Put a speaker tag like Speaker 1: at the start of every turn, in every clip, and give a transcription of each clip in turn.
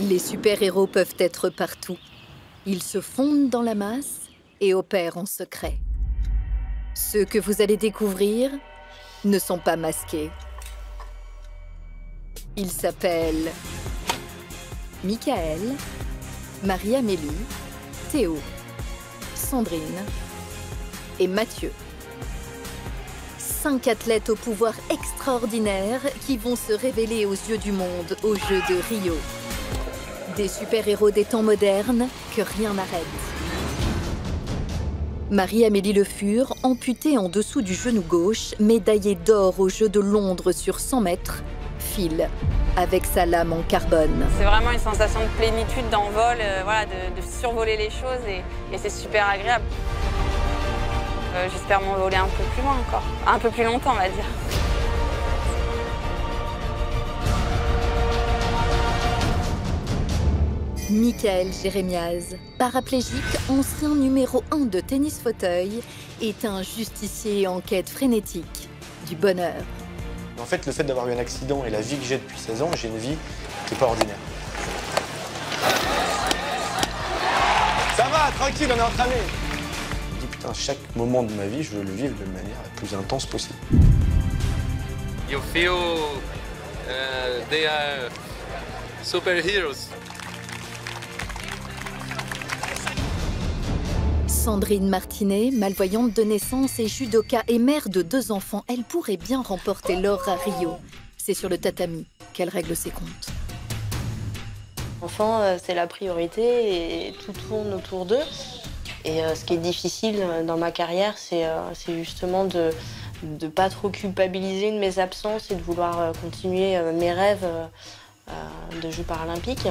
Speaker 1: Les super-héros peuvent être partout. Ils se fondent dans la masse et opèrent en secret. Ceux que vous allez découvrir ne sont pas masqués. Ils s'appellent Michael, Marie-Amélie, Théo, Sandrine et Mathieu. 5 athlètes au pouvoir extraordinaire qui vont se révéler aux yeux du monde aux Jeux de Rio. Des super-héros des temps modernes que rien n'arrête. Marie-Amélie Le Fur, amputée en dessous du genou gauche, médaillée d'or aux Jeux de Londres sur 100 mètres, file avec sa lame en carbone.
Speaker 2: C'est vraiment une sensation de plénitude, d'envol, voilà, de survoler les choses et c'est super agréable. J'espère m'envoler un peu plus loin encore, un peu plus longtemps on va dire.
Speaker 1: Michael Jérémiaz, paraplégique, ancien numéro 1 de tennis fauteuil, est un justicier en quête frénétique du bonheur.
Speaker 3: En fait, le fait d'avoir eu un accident et la vie que j'ai depuis 16 ans, j'ai une vie qui n'est pas ordinaire. Ça va, tranquille, on est entraîné. Je me dis, putain, chaque moment de ma vie, je veux le vivre de la manière la plus intense possible.
Speaker 4: You feel they are superheroes.
Speaker 1: Sandrine Martinet, malvoyante de naissance et judoka et mère de 2 enfants, elle pourrait bien remporter l'or à Rio. C'est sur le tatami qu'elle règle ses comptes.
Speaker 5: L'enfant, c'est la priorité et tout tourne autour d'eux. Et ce qui est difficile dans ma carrière, c'est justement de ne pas trop culpabiliser de mes absences et de vouloir continuer mes rêves de Jeux paralympiques.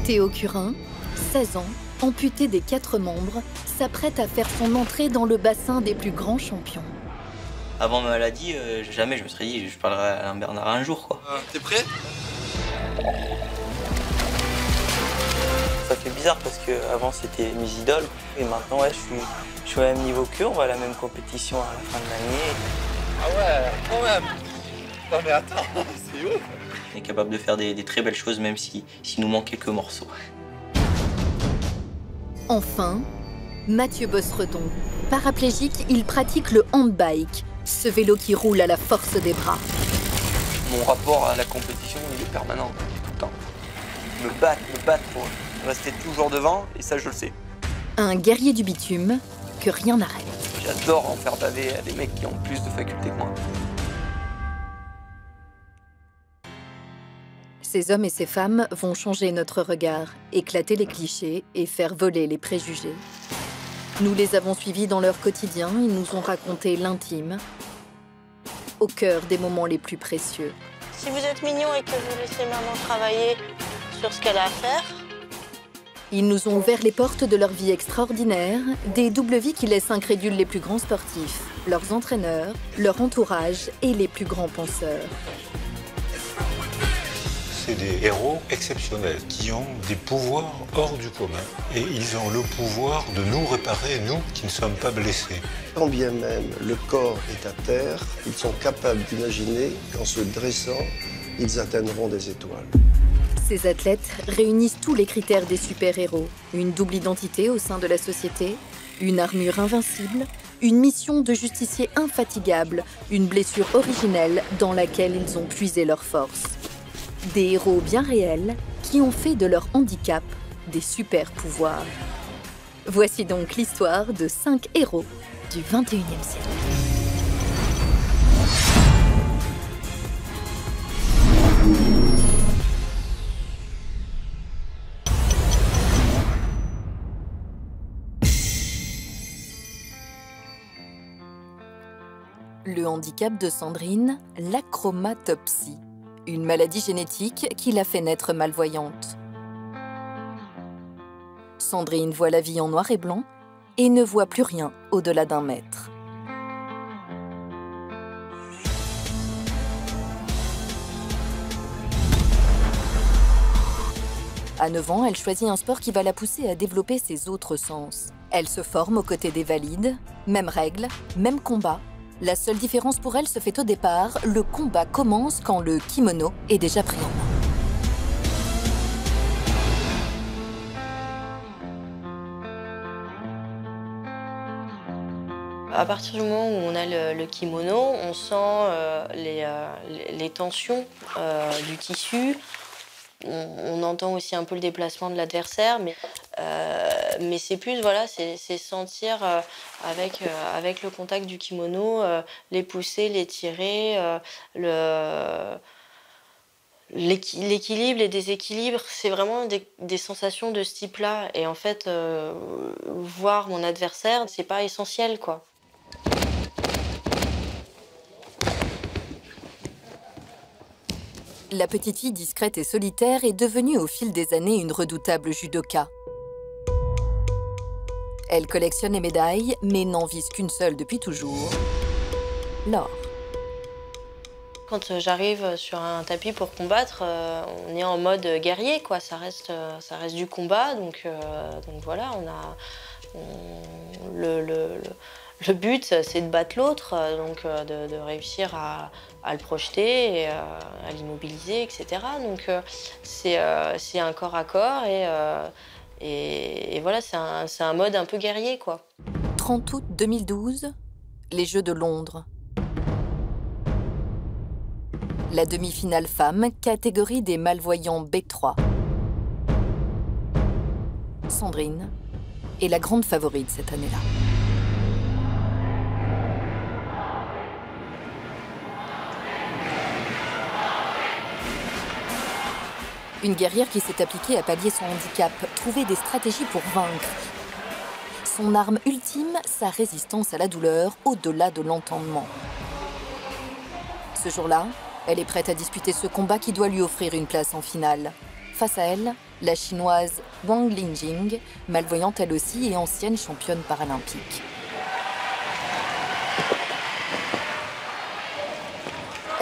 Speaker 1: Théo Curin, 16 ans, amputé des 4 membres, s'apprête à faire son entrée dans le bassin des plus grands champions.
Speaker 6: Avant ma maladie, jamais je me serais dit je parlerai à Alain Bernard un jour, quoi.
Speaker 4: T'es prêt?
Speaker 6: Ça fait bizarre parce qu'avant c'était mes idoles et maintenant ouais, je suis au même niveau qu'eux, on va à la même compétition à la fin de l'année.
Speaker 4: Ah ouais, quand même. Non mais attends, c'est ouf.
Speaker 6: On est capable de faire des très belles choses même s'il nous manque quelques morceaux.
Speaker 1: Enfin, Mathieu Bossredon. Paraplégique, il pratique le handbike, ce vélo qui roule à la force des bras.
Speaker 6: Mon rapport à la compétition, il est permanent, tout le temps. Me battre pour rester toujours devant, et ça je le sais.
Speaker 1: Un guerrier du bitume que rien n'arrête.
Speaker 6: J'adore en faire baver à des mecs qui ont plus de facultés que moi.
Speaker 1: Ces hommes et ces femmes vont changer notre regard, éclater les clichés et faire voler les préjugés. Nous les avons suivis dans leur quotidien, ils nous ont raconté l'intime, au cœur des moments les plus précieux.
Speaker 5: Si vous êtes mignon et que vous laissez maman travailler sur ce qu'elle a à faire,
Speaker 1: Ils nous ont ouvert les portes de leur vie extraordinaire, des doubles vies qui laissent incrédules les plus grands sportifs, leurs entraîneurs, leur entourage et les plus grands penseurs.
Speaker 7: C'est des héros exceptionnels qui ont des pouvoirs hors du commun. Et ils ont le pouvoir de nous réparer, nous qui ne sommes pas blessés.
Speaker 8: Quand bien même le corps est à terre, ils sont capables d'imaginer qu'en se dressant, ils atteindront des étoiles.
Speaker 1: Ces athlètes réunissent tous les critères des super-héros. Une double identité au sein de la société, une armure invincible, une mission de justicier infatigable, une blessure originelle dans laquelle ils ont puisé leur force. Des héros bien réels qui ont fait de leur handicap des super-pouvoirs. Voici donc l'histoire de 5 héros du XXIe siècle. Le handicap de Sandrine, l'achromatopsie, une maladie génétique qui l'a fait naître malvoyante. Sandrine voit la vie en noir et blanc et ne voit plus rien au-delà d'1 mètre. À 9 ans, elle choisit un sport qui va la pousser à développer ses autres sens. Elle se forme aux côtés des valides, mêmes règles, même combat. La seule différence pour elle se fait au départ, le combat commence quand le kimono est déjà pris en main.
Speaker 5: À partir du moment où on a le kimono, on sent les tensions du tissu. On entend aussi un peu le déplacement de l'adversaire, mais c'est plus, voilà, c'est sentir avec le contact du kimono, les pousser, les tirer, l'équilibre, les déséquilibres, c'est vraiment des sensations de ce type-là. Et en fait, voir mon adversaire, c'est pas essentiel, quoi.
Speaker 1: La petite fille discrète et solitaire est devenue au fil des années une redoutable judoka. Elle collectionne les médailles, mais n'en vise qu'une seule depuis toujours, l'or.
Speaker 5: Quand j'arrive sur un tapis pour combattre, on est en mode guerrier, quoi. Ça reste du combat, donc voilà, le but, c'est de battre l'autre, donc de réussir à le projeter, et, à l'immobiliser, etc. Donc c'est un corps à corps, et voilà, c'est un mode un peu guerrier, quoi.
Speaker 1: 30 août 2012, les Jeux de Londres. La demi-finale femme, catégorie des malvoyants B3. Sandrine est la grande favorite cette année-là. Une guerrière qui s'est appliquée à pallier son handicap, trouver des stratégies pour vaincre. Son arme ultime, sa résistance à la douleur au-delà de l'entendement. Ce jour-là, elle est prête à disputer ce combat qui doit lui offrir une place en finale. Face à elle, la chinoise Wang Lingjing, malvoyante elle aussi et ancienne championne paralympique.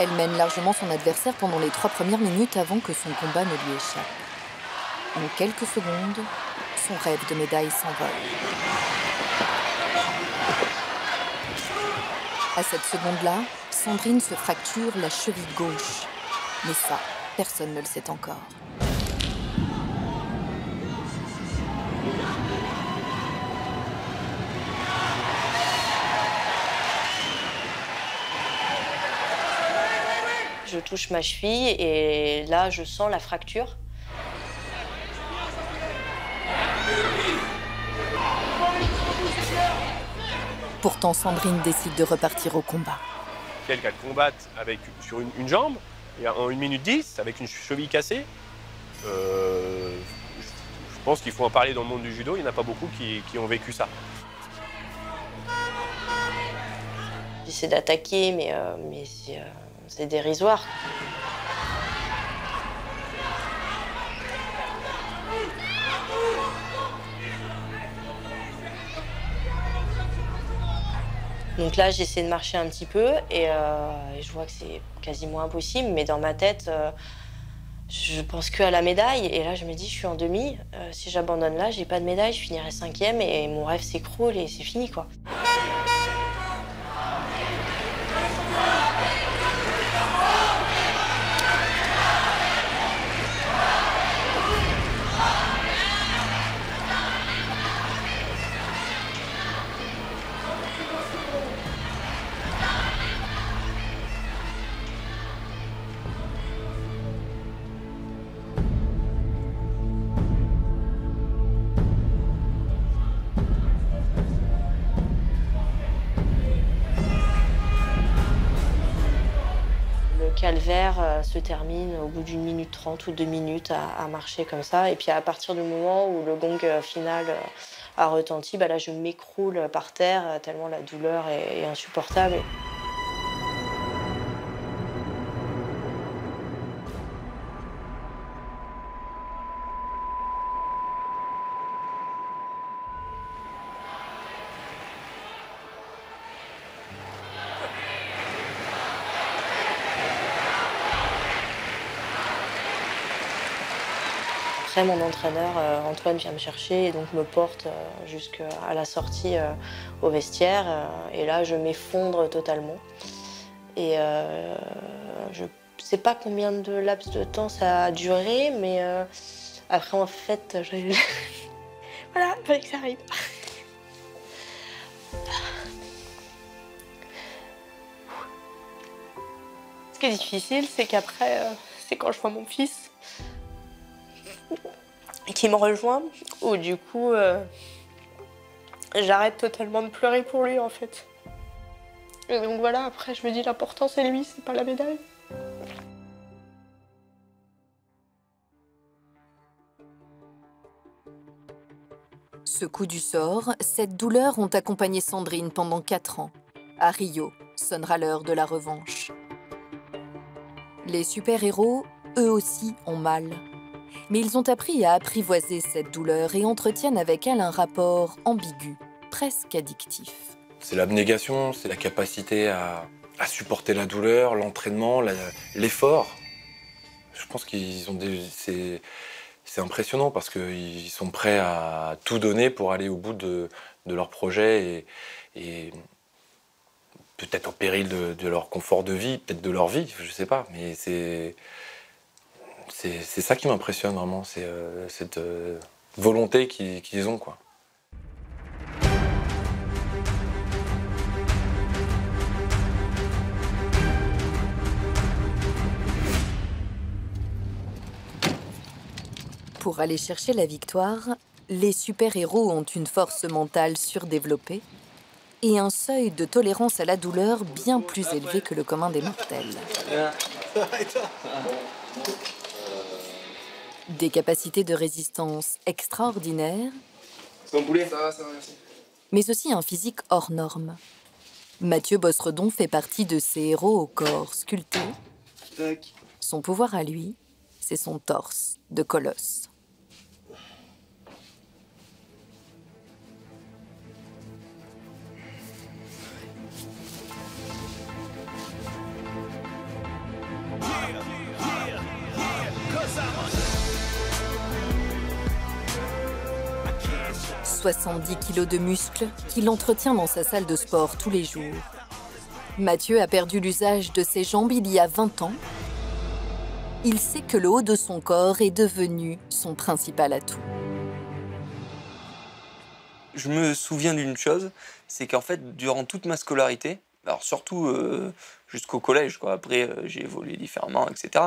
Speaker 1: Elle mène largement son adversaire pendant les 3 premières minutes avant que son combat ne lui échappe. En quelques secondes, son rêve de médaille s'envole. À cette seconde-là, Sandrine se fracture la cheville gauche. Mais ça, personne ne le sait encore.
Speaker 5: Je touche ma cheville et là, je sens la fracture.
Speaker 1: Pourtant, Sandrine décide de repartir au combat.
Speaker 3: Quelqu'un qui combatte sur une jambe, et en 1 minute 10, avec une cheville cassée, je pense qu'il faut en parler dans le monde du judo. Il n'y en a pas beaucoup qui ont vécu ça.
Speaker 5: J'essaie d'attaquer, mais c'est dérisoire. Donc là, j'essaie de marcher un petit peu et je vois que c'est quasiment impossible, mais dans ma tête, je pense qu'à la médaille. Et là, je me dis, je suis en demi. Si j'abandonne là, j'ai pas de médaille, je finirai 5e et mon rêve s'écroule et c'est fini, quoi. Le calvaire se termine au bout d'1 minute 30 ou 2 minutes à marcher comme ça. Et puis à partir du moment où le gong final a retenti, bah là je m'écroule par terre tellement la douleur est insupportable. après, mon entraîneur, Antoine, vient me chercher et donc me porte jusqu'à la sortie au vestiaire. Et là, je m'effondre totalement. Et je ne sais pas combien de laps de temps ça a duré, mais après, en fait, voilà, il fallait que ça arrive. Ce qui est difficile, c'est qu'après, c'est quand je vois mon fils qui me rejoint, où du coup, j'arrête totalement de pleurer pour lui, en fait. Et donc voilà, après, je me dis, l'important, c'est lui, c'est pas la médaille.
Speaker 1: Ce coup du sort, cette douleur ont accompagné Sandrine pendant 4 ans. À Rio, sonnera l'heure de la revanche. Les super-héros, eux aussi, ont mal. Mais ils ont appris à apprivoiser cette douleur et entretiennent avec elle un rapport ambigu, presque addictif.
Speaker 9: C'est l'abnégation, c'est la capacité à supporter la douleur, l'entraînement, l'effort. Je pense qu'ils ont c'est impressionnant parce qu'ils sont prêts à tout donner pour aller au bout de leur projet et peut-être au péril de leur confort de vie, peut-être de leur vie, je sais pas. Mais c'est ça qui m'impressionne vraiment, c'est cette volonté qu'ils ont, quoi.
Speaker 1: Pour aller chercher la victoire, les super-héros ont une force mentale surdéveloppée et un seuil de tolérance à la douleur bien plus élevé que le commun des mortels. Des capacités de résistance extraordinaires, mais aussi un physique hors norme. Mathieu Bossredon fait partie de ces héros au corps sculpté. Son pouvoir à lui, c'est son torse de colosse. « 70 kilos de muscles qu'il entretient dans sa salle de sport tous les jours. Mathieu a perdu l'usage de ses jambes il y a 20 ans. Il sait que le haut de son corps est devenu son principal atout.
Speaker 6: Je me souviens d'une chose, c'est qu'en fait, durant toute ma scolarité, alors surtout jusqu'au collège, quoi. Après j'ai évolué différemment, etc.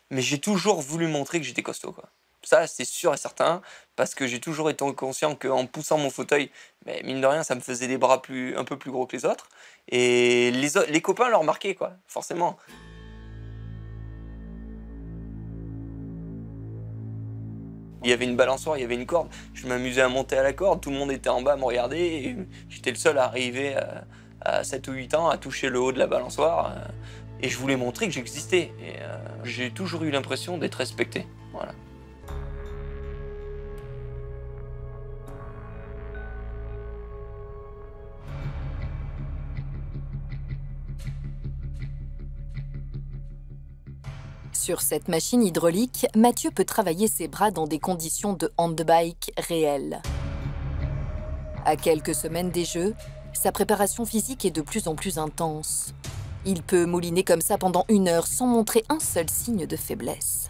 Speaker 6: Mais j'ai toujours voulu montrer que j'étais costaud, quoi. Ça, c'est sûr et certain, parce que j'ai toujours été conscient qu'en poussant mon fauteuil, mais mine de rien, ça me faisait des bras un peu plus gros que les autres. Et les copains le remarquaient, quoi, forcément. Il y avait une balançoire, il y avait une corde. Je m'amusais à monter à la corde, tout le monde était en bas à me regarder. Et j'étais le seul à arriver à 7 ou 8 ans à toucher le haut de la balançoire. Et je voulais montrer que j'existais. Et j'ai toujours eu l'impression d'être respecté. Voilà.
Speaker 1: Sur cette machine hydraulique, Mathieu peut travailler ses bras dans des conditions de handbike réelles. À quelques semaines des Jeux, sa préparation physique est de plus en plus intense. Il peut mouliner comme ça pendant 1 heure sans montrer un seul signe de faiblesse.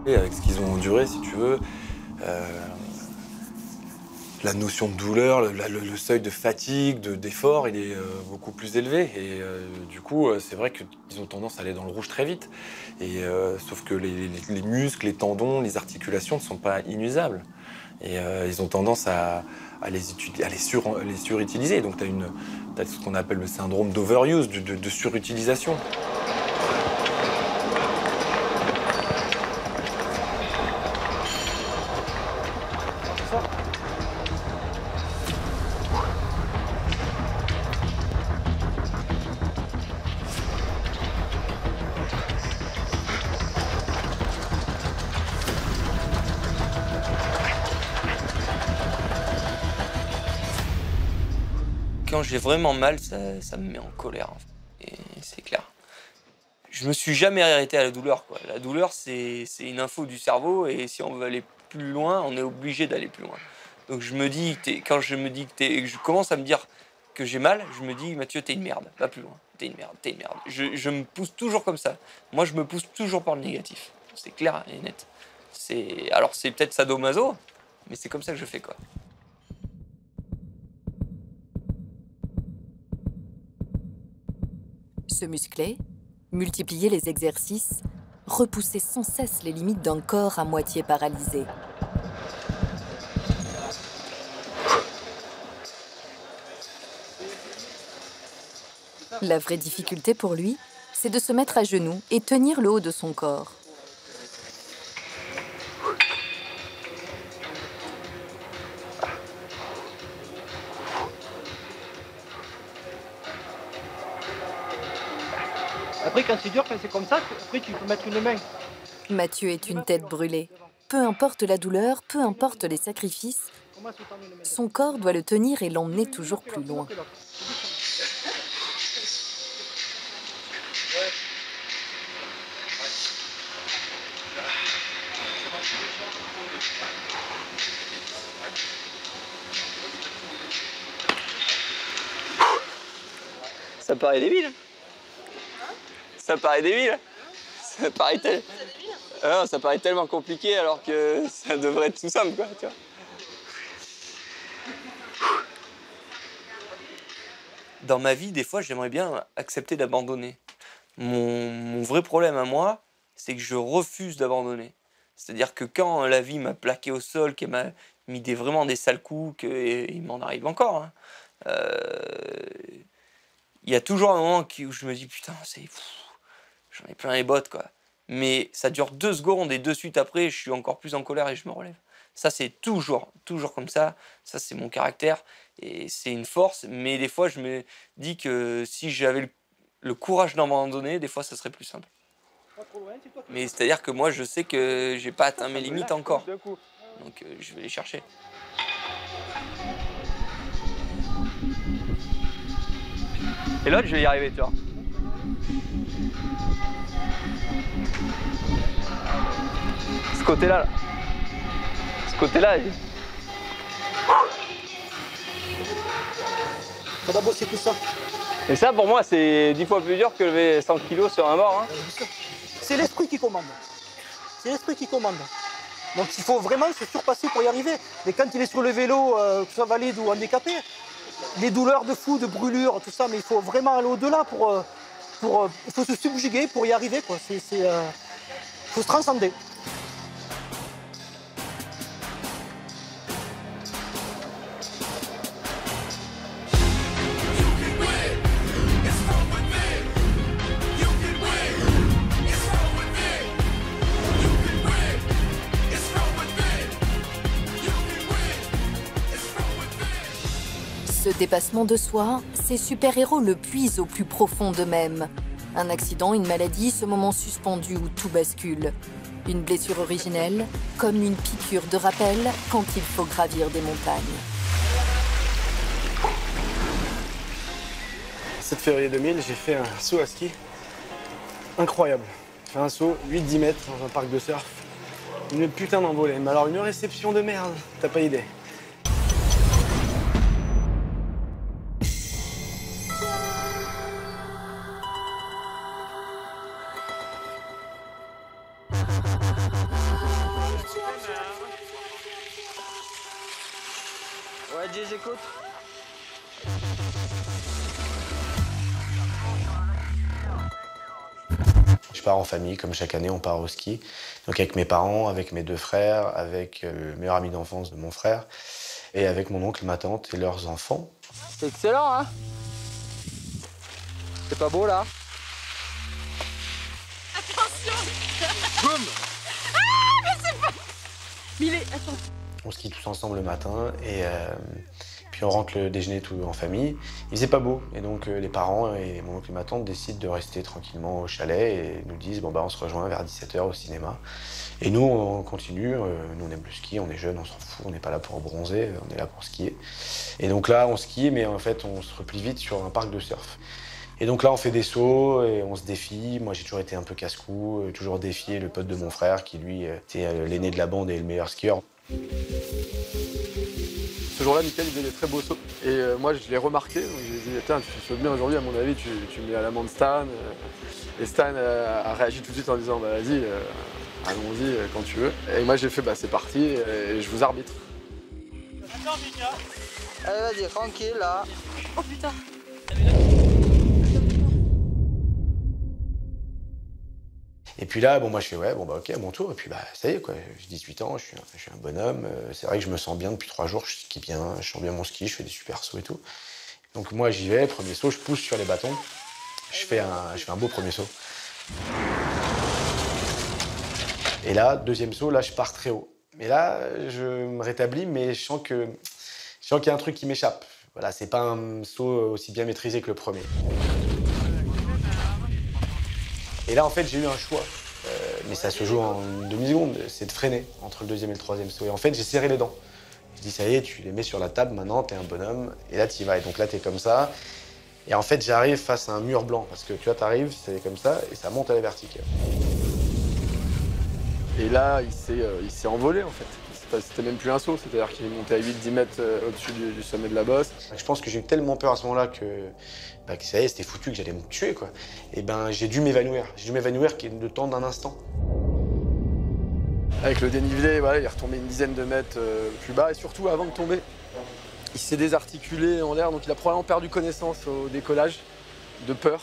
Speaker 9: Avec ce qu'ils ont enduré, si tu veux, la notion de douleur, le seuil de fatigue, d'effort, il est beaucoup plus élevé. Et du coup, c'est vrai qu'ils ont tendance à aller dans le rouge très vite. Et, sauf que les muscles, les tendons, les articulations ne sont pas inusables. Et ils ont tendance à les surutiliser. Donc tu as ce qu'on appelle le syndrome d'overuse, de surutilisation.
Speaker 6: quand j'ai vraiment mal, ça me met en colère. En fait. Et c'est clair. Je me suis jamais arrêté à la douleur, quoi. La douleur, c'est une info du cerveau et si on veut aller plus loin, on est obligé d'aller plus loin. Donc je me dis, quand je me dis que je commence à me dire que j'ai mal, je me dis Mathieu, t'es une merde, va plus loin, t'es une merde, t'es une merde. Je me pousse toujours comme ça. Moi, je me pousse toujours par le négatif. C'est clair et net. Alors c'est peut-être sadomaso, mais c'est comme ça que je fais, quoi.
Speaker 1: Se muscler, multiplier les exercices, repousser sans cesse les limites d'un corps à moitié paralysé. La vraie difficulté pour lui, c'est de se mettre à genoux et tenir le haut de son corps.
Speaker 10: Après, quand c'est dur, quand c'est comme ça, après tu peux mettre une main.
Speaker 1: Mathieu est une tête brûlée. Peu importe la douleur, peu importe les sacrifices, son corps doit le tenir et l'emmener toujours plus loin.
Speaker 6: Ça paraît débile. Ça paraît débile. Ça paraît tellement compliqué alors que ça devrait être tout simple, quoi, tu vois. Dans ma vie, des fois, j'aimerais bien accepter d'abandonner. Mon vrai problème à moi, c'est que je refuse d'abandonner. C'est-à-dire que quand la vie m'a plaqué au sol, qu'elle m'a mis vraiment des sales coups, et il m'en arrive encore, hein, il y a toujours un moment où je me dis putain, j'en ai plein les bottes, quoi. Mais ça dure 2 secondes et de suite après, je suis encore plus en colère et je me relève. Ça, c'est toujours comme ça. Ça, c'est mon caractère et c'est une force. Mais des fois, je me dis que si j'avais le courage d'abandonner, des fois, ça serait plus simple. Mais c'est-à-dire que moi, je sais que j'ai pas atteint mes limites encore. Donc, je vais les chercher. Et l'autre, je vais y arriver, tu vois. Ce côté-là, là. Ce côté-là, il...
Speaker 10: Faudra bosser tout ça.
Speaker 6: Et ça, pour moi, c'est 10 fois plus dur que lever 100 kg sur un mort. Hein.
Speaker 10: C'est l'esprit qui commande. C'est l'esprit qui commande. Donc il faut vraiment se surpasser pour y arriver. Mais quand il est sur le vélo, que ce soit valide ou handicapé, les douleurs de fou, de brûlure, tout ça, mais il faut vraiment aller au-delà il faut se subjuguer pour y arriver, quoi. Il faut se transcender.
Speaker 1: Ce dépassement de soi, ces super-héros le puisent au plus profond d'eux-mêmes. Un accident, une maladie, ce moment suspendu où tout bascule. Une blessure originelle, comme une piqûre de rappel quand il faut gravir des montagnes.
Speaker 11: 7 février 2000, j'ai fait un saut à ski incroyable. J'ai fait un saut 8-10 mètres dans un parc de surf. Une putain d'envolée. Mais alors une réception de merde, t'as pas idée.
Speaker 6: Ouais, Jay, j'écoute.
Speaker 12: Je pars en famille, comme chaque année, on part au ski. Donc avec mes parents, avec mes 2 frères, avec le meilleur ami d'enfance de mon frère, et avec mon oncle, ma tante et leurs enfants.
Speaker 6: C'est excellent, hein? C'est pas beau, là?
Speaker 13: Attention!
Speaker 6: Boum!
Speaker 13: Ah, mais c'est pas... Mais il est... Attends.
Speaker 12: On skie tous ensemble le matin, et Puis on rentre le déjeuner tout en famille. Il faisait pas beau, et donc les parents et mon oncle et ma tante décident de rester tranquillement au chalet et nous disent bon bah on se rejoint vers 17h au cinéma. Et nous on continue, nous on aime le ski, on est jeunes, on s'en fout, on n'est pas là pour bronzer, on est là pour skier. Et donc là on skie, mais en fait on se replie vite sur un parc de surf. Et donc là on fait des sauts et on se défie. Moi j'ai toujours été un peu casse-cou, toujours défié le pote de mon frère qui lui était l'aîné de la bande et le meilleur skieur.
Speaker 11: Ce jour-là, Mickaël, il faisait des très beaux sauts. Et moi, je l'ai remarqué. Donc je lui ai dit, tiens, tu sautes bien aujourd'hui, à mon avis, tu mets à l'amende Stan. Et Stan a réagi tout de suite en disant, bah, vas-y, allons-y quand tu veux. Et moi, j'ai fait, bah, c'est parti, et je vous arbitre.
Speaker 4: Attends, Mika. Allez, vas-y, tranquille, là.
Speaker 2: Oh putain.
Speaker 12: Et puis là, bon, moi je fais ouais, bon bah ok, à mon tour. Et puis bah ça y est quoi, j'ai 18 ans, je suis un bonhomme. C'est vrai que je me sens bien depuis 3 jours, je skie bien, je sens bien mon ski, je fais des super sauts et tout. Donc moi j'y vais, premier saut, je pousse sur les bâtons, je fais un beau premier saut. Et là, deuxième saut, là je pars très haut. Mais là, je me rétablis, mais je sens qu'il y a un truc qui m'échappe. Voilà, c'est pas un saut aussi bien maîtrisé que le premier. Et là, en fait, j'ai eu un choix, mais ça se joue en une demi-seconde, c'est de freiner entre le deuxième et le troisième saut. Et en fait, j'ai serré les dents. Je dis, ça y est, tu les mets sur la table, maintenant, t'es un bonhomme, et là, t'y vas. Et donc là, t'es comme ça. Et en fait, j'arrive face à un mur blanc, parce que tu vois, t'arrives, c'est comme ça, et ça monte à la verticale.
Speaker 11: Et là, il s'est envolé, en fait. C'était même plus un saut, c'est-à-dire qu'il est monté à 8-10 mètres au-dessus du sommet de la bosse.
Speaker 12: Je pense que j'ai eu tellement peur à ce moment-là que ça y est, c'était foutu, que j'allais me tuer, quoi. Et ben, j'ai dû m'évanouir. J'ai dû m'évanouir le temps d'un instant.
Speaker 11: Avec le dénivelé, voilà, il est retombé une dizaine de mètres plus bas. Et surtout, avant de tomber, il s'est désarticulé en l'air, donc il a probablement perdu connaissance au décollage, de peur.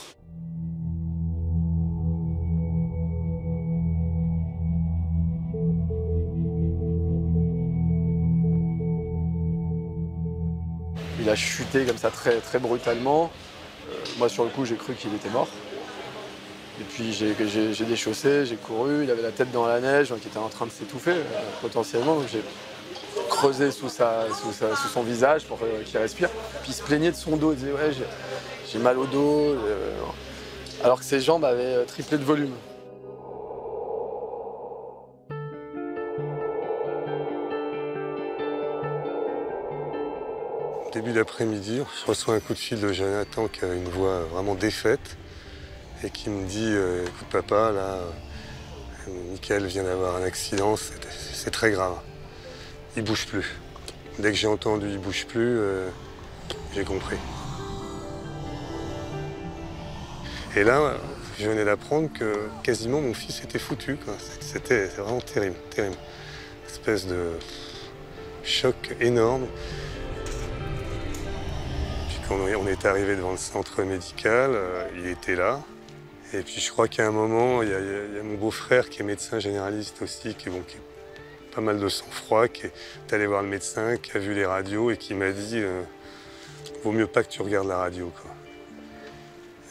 Speaker 11: Il a chuté comme ça très, très brutalement. Moi, sur le coup, j'ai cru qu'il était mort. Et puis, j'ai déchaussé, j'ai couru. Il avait la tête dans la neige, donc il était en train de s'étouffer, potentiellement. Donc, j'ai creusé sous son visage pour qu'il respire. Puis, il se plaignait de son dos. Il disait, ouais, j'ai mal au dos. Alors que ses jambes avaient triplé de volume.
Speaker 7: Début d'après-midi, je reçois un coup de fil de Jonathan qui a une voix vraiment défaite et qui me dit écoute papa, là, Mickaël vient d'avoir un accident, c'est très grave. Il bouge plus. Dès que j'ai entendu il bouge plus, j'ai compris. Et là, je venais d'apprendre que quasiment mon fils était foutu. C'était vraiment terrible, terrible. Une espèce de choc énorme. Quand on est arrivé devant le centre médical, il était là. Et puis je crois qu'à un moment, il y a mon beau-frère qui est médecin généraliste aussi, qui a pas mal de sang-froid, qui est allé voir le médecin, qui a vu les radios et qui m'a dit vaut mieux pas que tu regardes la radio, quoi.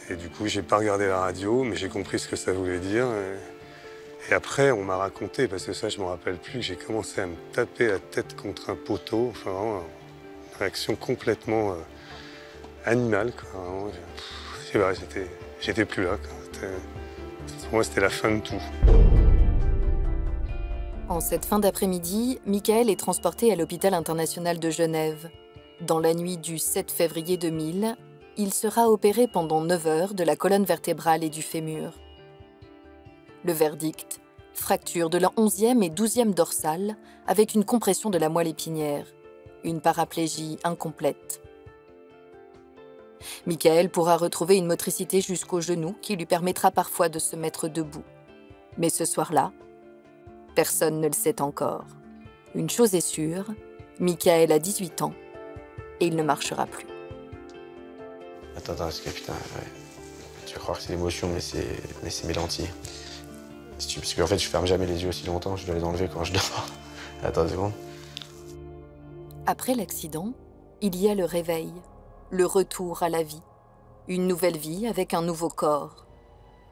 Speaker 7: Et du coup, j'ai pas regardé la radio, mais j'ai compris ce que ça voulait dire. Et après, on m'a raconté, parce que ça, je m'en rappelle plus, que j'ai commencé à me taper la tête contre un poteau. Enfin, vraiment, une réaction complètement animal, quoi. J'étais plus là, quoi. Pour moi, c'était la fin de tout.
Speaker 1: En cette fin d'après-midi, Mickaël est transporté à l'hôpital international de Genève. Dans la nuit du 7 février 2000, il sera opéré pendant 9 heures de la colonne vertébrale et du fémur. Le verdict, fracture de la 11e et 12e dorsale avec une compression de la moelle épinière, une paraplégie incomplète. Mickaël pourra retrouver une motricité jusqu'au genou qui lui permettra parfois de se mettre debout. Mais ce soir-là, personne ne le sait encore. Une chose est sûre, Mickaël a 18 ans et il ne marchera plus.
Speaker 12: Attends, parce que putain, ouais. Tu vas croire que c'est l'émotion, mais c'est mes lentilles. Parce qu'en fait, je ferme jamais les yeux aussi longtemps, je dois les enlever quand je dors. Attends une seconde.
Speaker 1: Après l'accident, il y a le réveil, le retour à la vie. Une nouvelle vie avec un nouveau corps.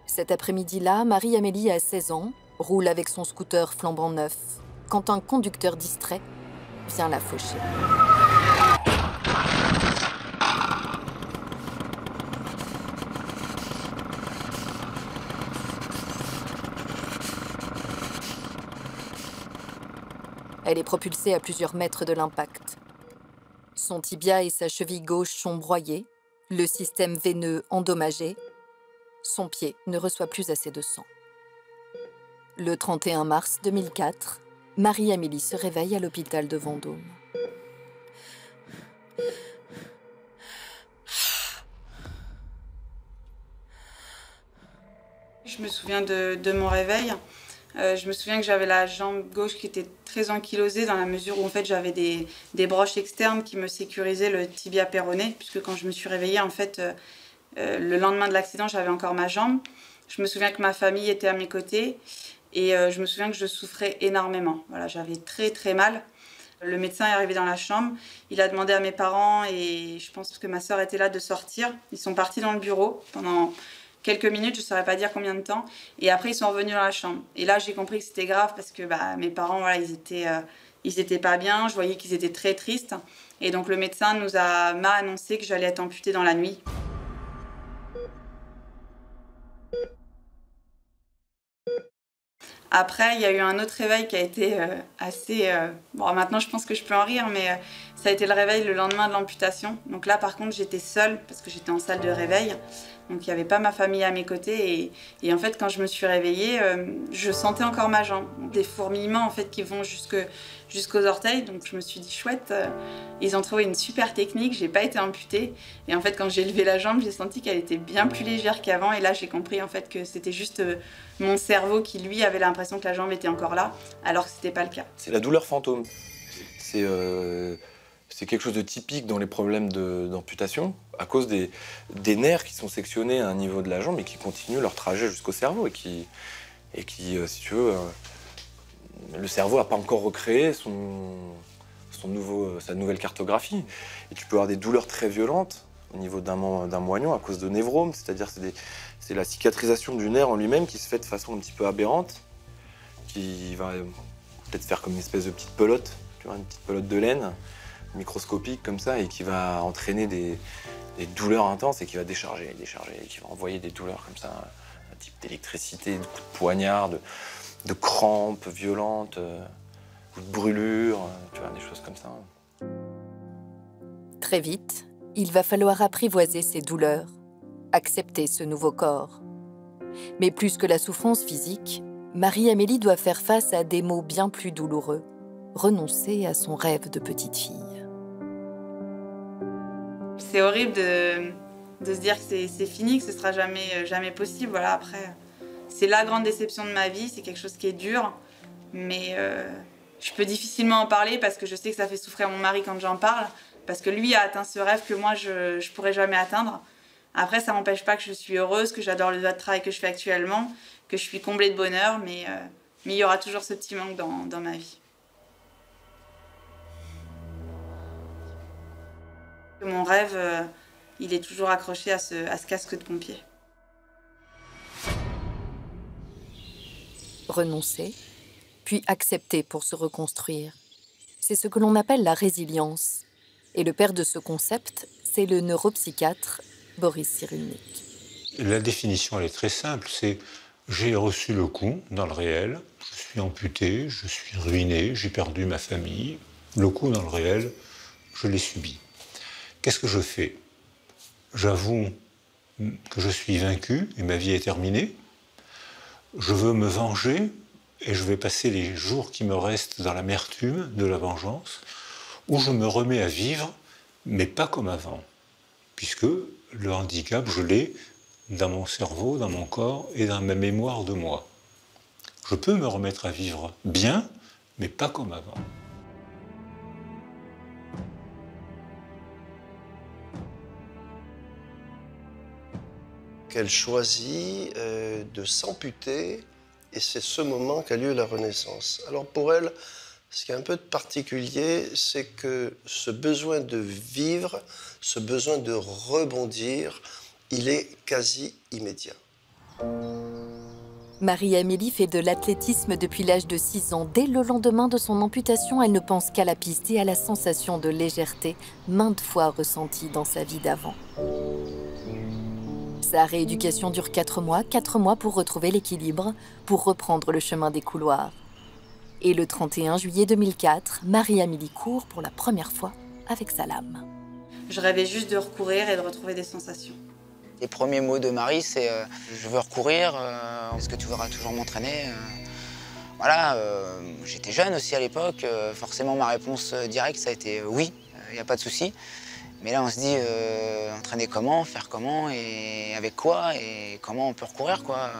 Speaker 1: Cet après-midi-là, Marie-Amélie a 16 ans, roule avec son scooter flambant neuf, quand un conducteur distrait vient la faucher. Elle est propulsée à plusieurs mètres de l'impact. Son tibia et sa cheville gauche sont broyés, le système veineux endommagé. Son pied ne reçoit plus assez de sang. Le 31 mars 2004, Marie-Amélie se réveille à l'hôpital de Vendôme.
Speaker 13: Je me souviens de mon réveil. Je me souviens que j'avais la jambe gauche qui était très ankylosée dans la mesure où en fait, j'avais des broches externes qui me sécurisaient le tibia péroné, puisque quand je me suis réveillée, en fait, le lendemain de l'accident, j'avais encore ma jambe. Je me souviens que ma famille était à mes côtés et je me souviens que je souffrais énormément. Voilà, j'avais très très mal. Le médecin est arrivé dans la chambre, il a demandé à mes parents et je pense que ma sœur était là de sortir. Ils sont partis dans le bureau pendant quelques minutes, je ne saurais pas dire combien de temps. Et après, ils sont revenus dans la chambre. Et là, j'ai compris que c'était grave parce que mes parents, voilà, ils étaient pas bien. Je voyais qu'ils étaient très tristes. Et donc, le médecin m'a annoncé que j'allais être amputée dans la nuit. Après, il y a eu un autre réveil qui a été assez... Bon, maintenant, je pense que je peux en rire, mais ça a été le réveil le lendemain de l'amputation. Donc là, par contre, j'étais seule parce que j'étais en salle de réveil. Donc il n'y avait pas ma famille à mes côtés. Et en fait, quand je me suis réveillée, je sentais encore ma jambe. Des fourmillements en fait, qui vont jusqu'aux orteils. Donc je me suis dit, chouette, ils ont trouvé une super technique, j'ai pas été amputée. Et en fait, quand j'ai levé la jambe, j'ai senti qu'elle était bien plus légère qu'avant. Et là, j'ai compris en fait, que c'était juste mon cerveau qui, lui, avait l'impression que la jambe était encore là, alors que ce n'était pas le cas.
Speaker 9: C'est la douleur fantôme. C'est quelque chose de typique dans les problèmes d'amputation, à cause des nerfs qui sont sectionnés à un niveau de la jambe et qui continuent leur trajet jusqu'au cerveau. Et qui si tu veux, le cerveau n'a pas encore recréé sa nouvelle cartographie. Et tu peux avoir des douleurs très violentes au niveau d'un moignon à cause de névromes, c'est-à-dire c'est la cicatrisation du nerf en lui-même qui se fait de façon un petit peu aberrante, qui va peut-être faire comme une espèce de petite pelote, tu vois, une petite pelote de laine, microscopique comme ça, et qui va entraîner des douleurs intenses et qui va décharger, et qui va envoyer des douleurs comme ça, un type d'électricité, de coups de poignard, de crampes violentes, ou de brûlures, tu vois, des choses comme ça.
Speaker 1: Très vite, il va falloir apprivoiser ces douleurs, accepter ce nouveau corps. Mais plus que la souffrance physique, Marie-Amélie doit faire face à des maux bien plus douloureux, renoncer à son rêve de petite fille.
Speaker 13: C'est horrible de se dire que c'est fini, que ce sera jamais possible. Voilà, après, c'est la grande déception de ma vie, c'est quelque chose qui est dur, mais je peux difficilement en parler parce que je sais que ça fait souffrir mon mari quand j'en parle, parce que lui a atteint ce rêve que moi je pourrais jamais atteindre. Après, ça n'empêche pas que je suis heureuse, que j'adore le travail que je fais actuellement, que je suis comblée de bonheur, mais il y aura toujours ce petit manque dans ma vie. Mon rêve, il est toujours accroché à ce casque de pompier.
Speaker 1: Renoncer, puis accepter pour se reconstruire. C'est ce que l'on appelle la résilience. Et le père de ce concept, c'est le neuropsychiatre Boris Cyrulnik.
Speaker 14: La définition, elle est très simple, c'est j'ai reçu le coup dans le réel, je suis amputé, je suis ruiné, j'ai perdu ma famille. Le coup dans le réel, je l'ai subi. Qu'est-ce que je fais? J'avoue que je suis vaincu et ma vie est terminée. Je veux me venger et je vais passer les jours qui me restent dans l'amertume de la vengeance, ou je me remets à vivre, mais pas comme avant, puisque le handicap, je l'ai dans mon cerveau, dans mon corps et dans ma mémoire de moi. Je peux me remettre à vivre bien, mais pas comme avant.
Speaker 8: Elle choisit de s'amputer et c'est ce moment qu'a lieu la Renaissance. Alors pour elle, ce qui est un peu particulier, c'est que ce besoin de vivre, ce besoin de rebondir, il est quasi immédiat.
Speaker 1: Marie-Amélie fait de l'athlétisme depuis l'âge de 6 ans. Dès le lendemain de son amputation, elle ne pense qu'à la piste et à la sensation de légèreté maintes fois ressentie dans sa vie d'avant. Sa rééducation dure 4 mois pour retrouver l'équilibre, pour reprendre le chemin des couloirs. Et le 31 juillet 2004, Marie-Amélie court pour la première fois avec sa lame.
Speaker 13: Je rêvais juste de recourir et de retrouver des sensations.
Speaker 15: Les premiers mots de Marie, c'est je veux recourir, est-ce que tu voudras toujours m'entraîner Voilà, j'étais jeune aussi à l'époque, forcément ma réponse directe ça a été oui, il n'y a pas de souci. Mais là on se dit entraîner comment, faire comment et avec quoi et comment on peut recourir quoi.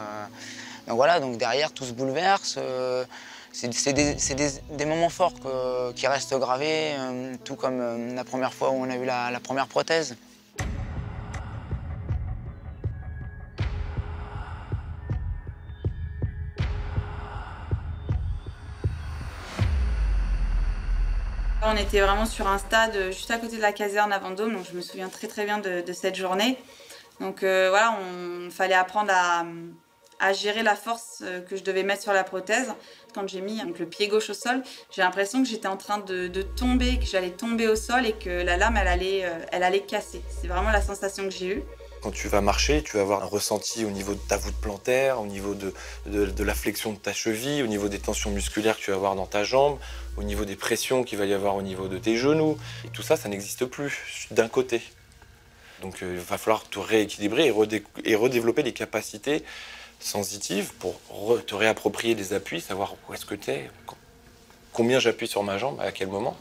Speaker 15: Donc voilà, donc derrière tout se bouleverse. C'est des moments forts qui restent gravés, tout comme la première fois où on a eu la première prothèse.
Speaker 13: On était vraiment sur un stade juste à côté de la caserne à Vendôme, donc je me souviens très bien de cette journée. Donc voilà, il fallait apprendre à gérer la force que je devais mettre sur la prothèse. Quand j'ai mis le pied gauche au sol, j'ai l'impression que j'étais en train de tomber, que j'allais tomber au sol et que la lame, elle allait casser. C'est vraiment la sensation que j'ai eue.
Speaker 9: Quand tu vas marcher, tu vas avoir un ressenti au niveau de ta voûte plantaire, au niveau de la flexion de ta cheville, au niveau des tensions musculaires que tu vas avoir dans ta jambe, au niveau des pressions qu'il va y avoir au niveau de tes genoux. Et tout ça, ça n'existe plus d'un côté. Donc il va falloir te rééquilibrer et redévelopper les capacités sensitives pour te réapproprier les appuis, savoir où est-ce que tu es, combien j'appuie sur ma jambe, à quel moment.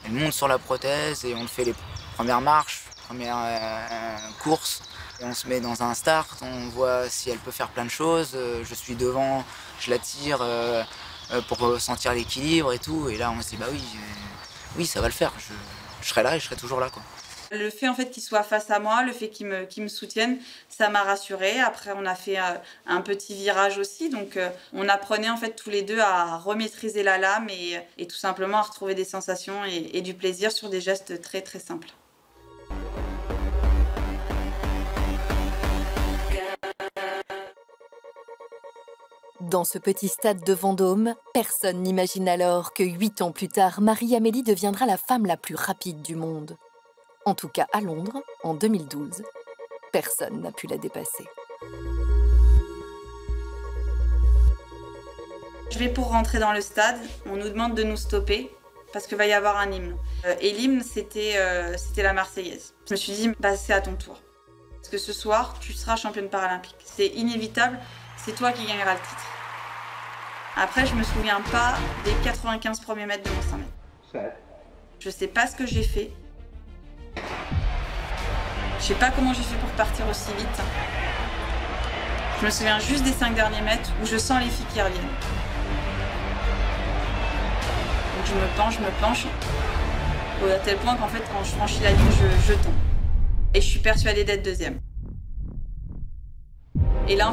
Speaker 15: Elle monte sur la prothèse et on fait les premières marches, premières courses. Et on se met dans un start, on voit si elle peut faire plein de choses. Je suis devant, je la tire pour sentir l'équilibre et tout. Et là, on se dit, bah oui, ça va le faire. Je serai là et je serai toujours là, quoi.
Speaker 13: Le fait en fait qu'il soit face à moi, le fait qu'il me soutienne, ça m'a rassurée. Après, on a fait un petit virage aussi, donc on apprenait en fait tous les deux à remaîtriser la lame et tout simplement à retrouver des sensations et du plaisir sur des gestes très simples.
Speaker 1: Dans ce petit stade de Vendôme, personne n'imagine alors que 8 ans plus tard, Marie-Amélie deviendra la femme la plus rapide du monde. En tout cas à Londres, en 2012. Personne n'a pu la dépasser.
Speaker 13: Je vais pour rentrer dans le stade, on nous demande de nous stopper parce qu'il va y avoir un hymne. Et l'hymne, c'était la Marseillaise. Je me suis dit, bah, c'est à ton tour. Parce que ce soir, tu seras championne paralympique. C'est inévitable, c'est toi qui gagneras le titre. Après, je me souviens pas des 95 premiers mètres de mon 100 mètres. Je sais pas ce que j'ai fait. Je sais pas comment j'ai fait pour partir aussi vite. Je me souviens juste des 5 derniers mètres où je sens les filles qui reviennent. Donc je me penche, à tel point qu'en fait quand je franchis la ligne, je tombe. Et je suis persuadée d'être deuxième. Et là,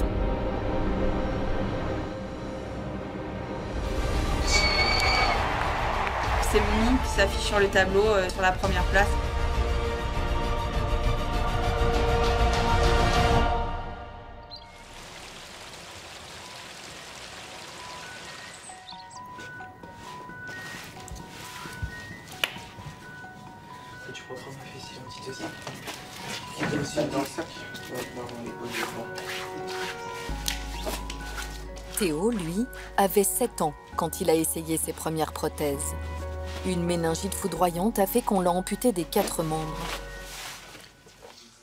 Speaker 13: c'est mon nom qui s'affiche sur le tableau, sur la première place.
Speaker 6: Tu peux prendre ma fessille, un petit deuxième. Il y a aussi dans le sac. Ouais, dans l'épaule du fond.
Speaker 1: Théo, lui, avait 7 ans quand il a essayé ses premières prothèses. Une méningite foudroyante a fait qu'on l'a amputé des 4 membres.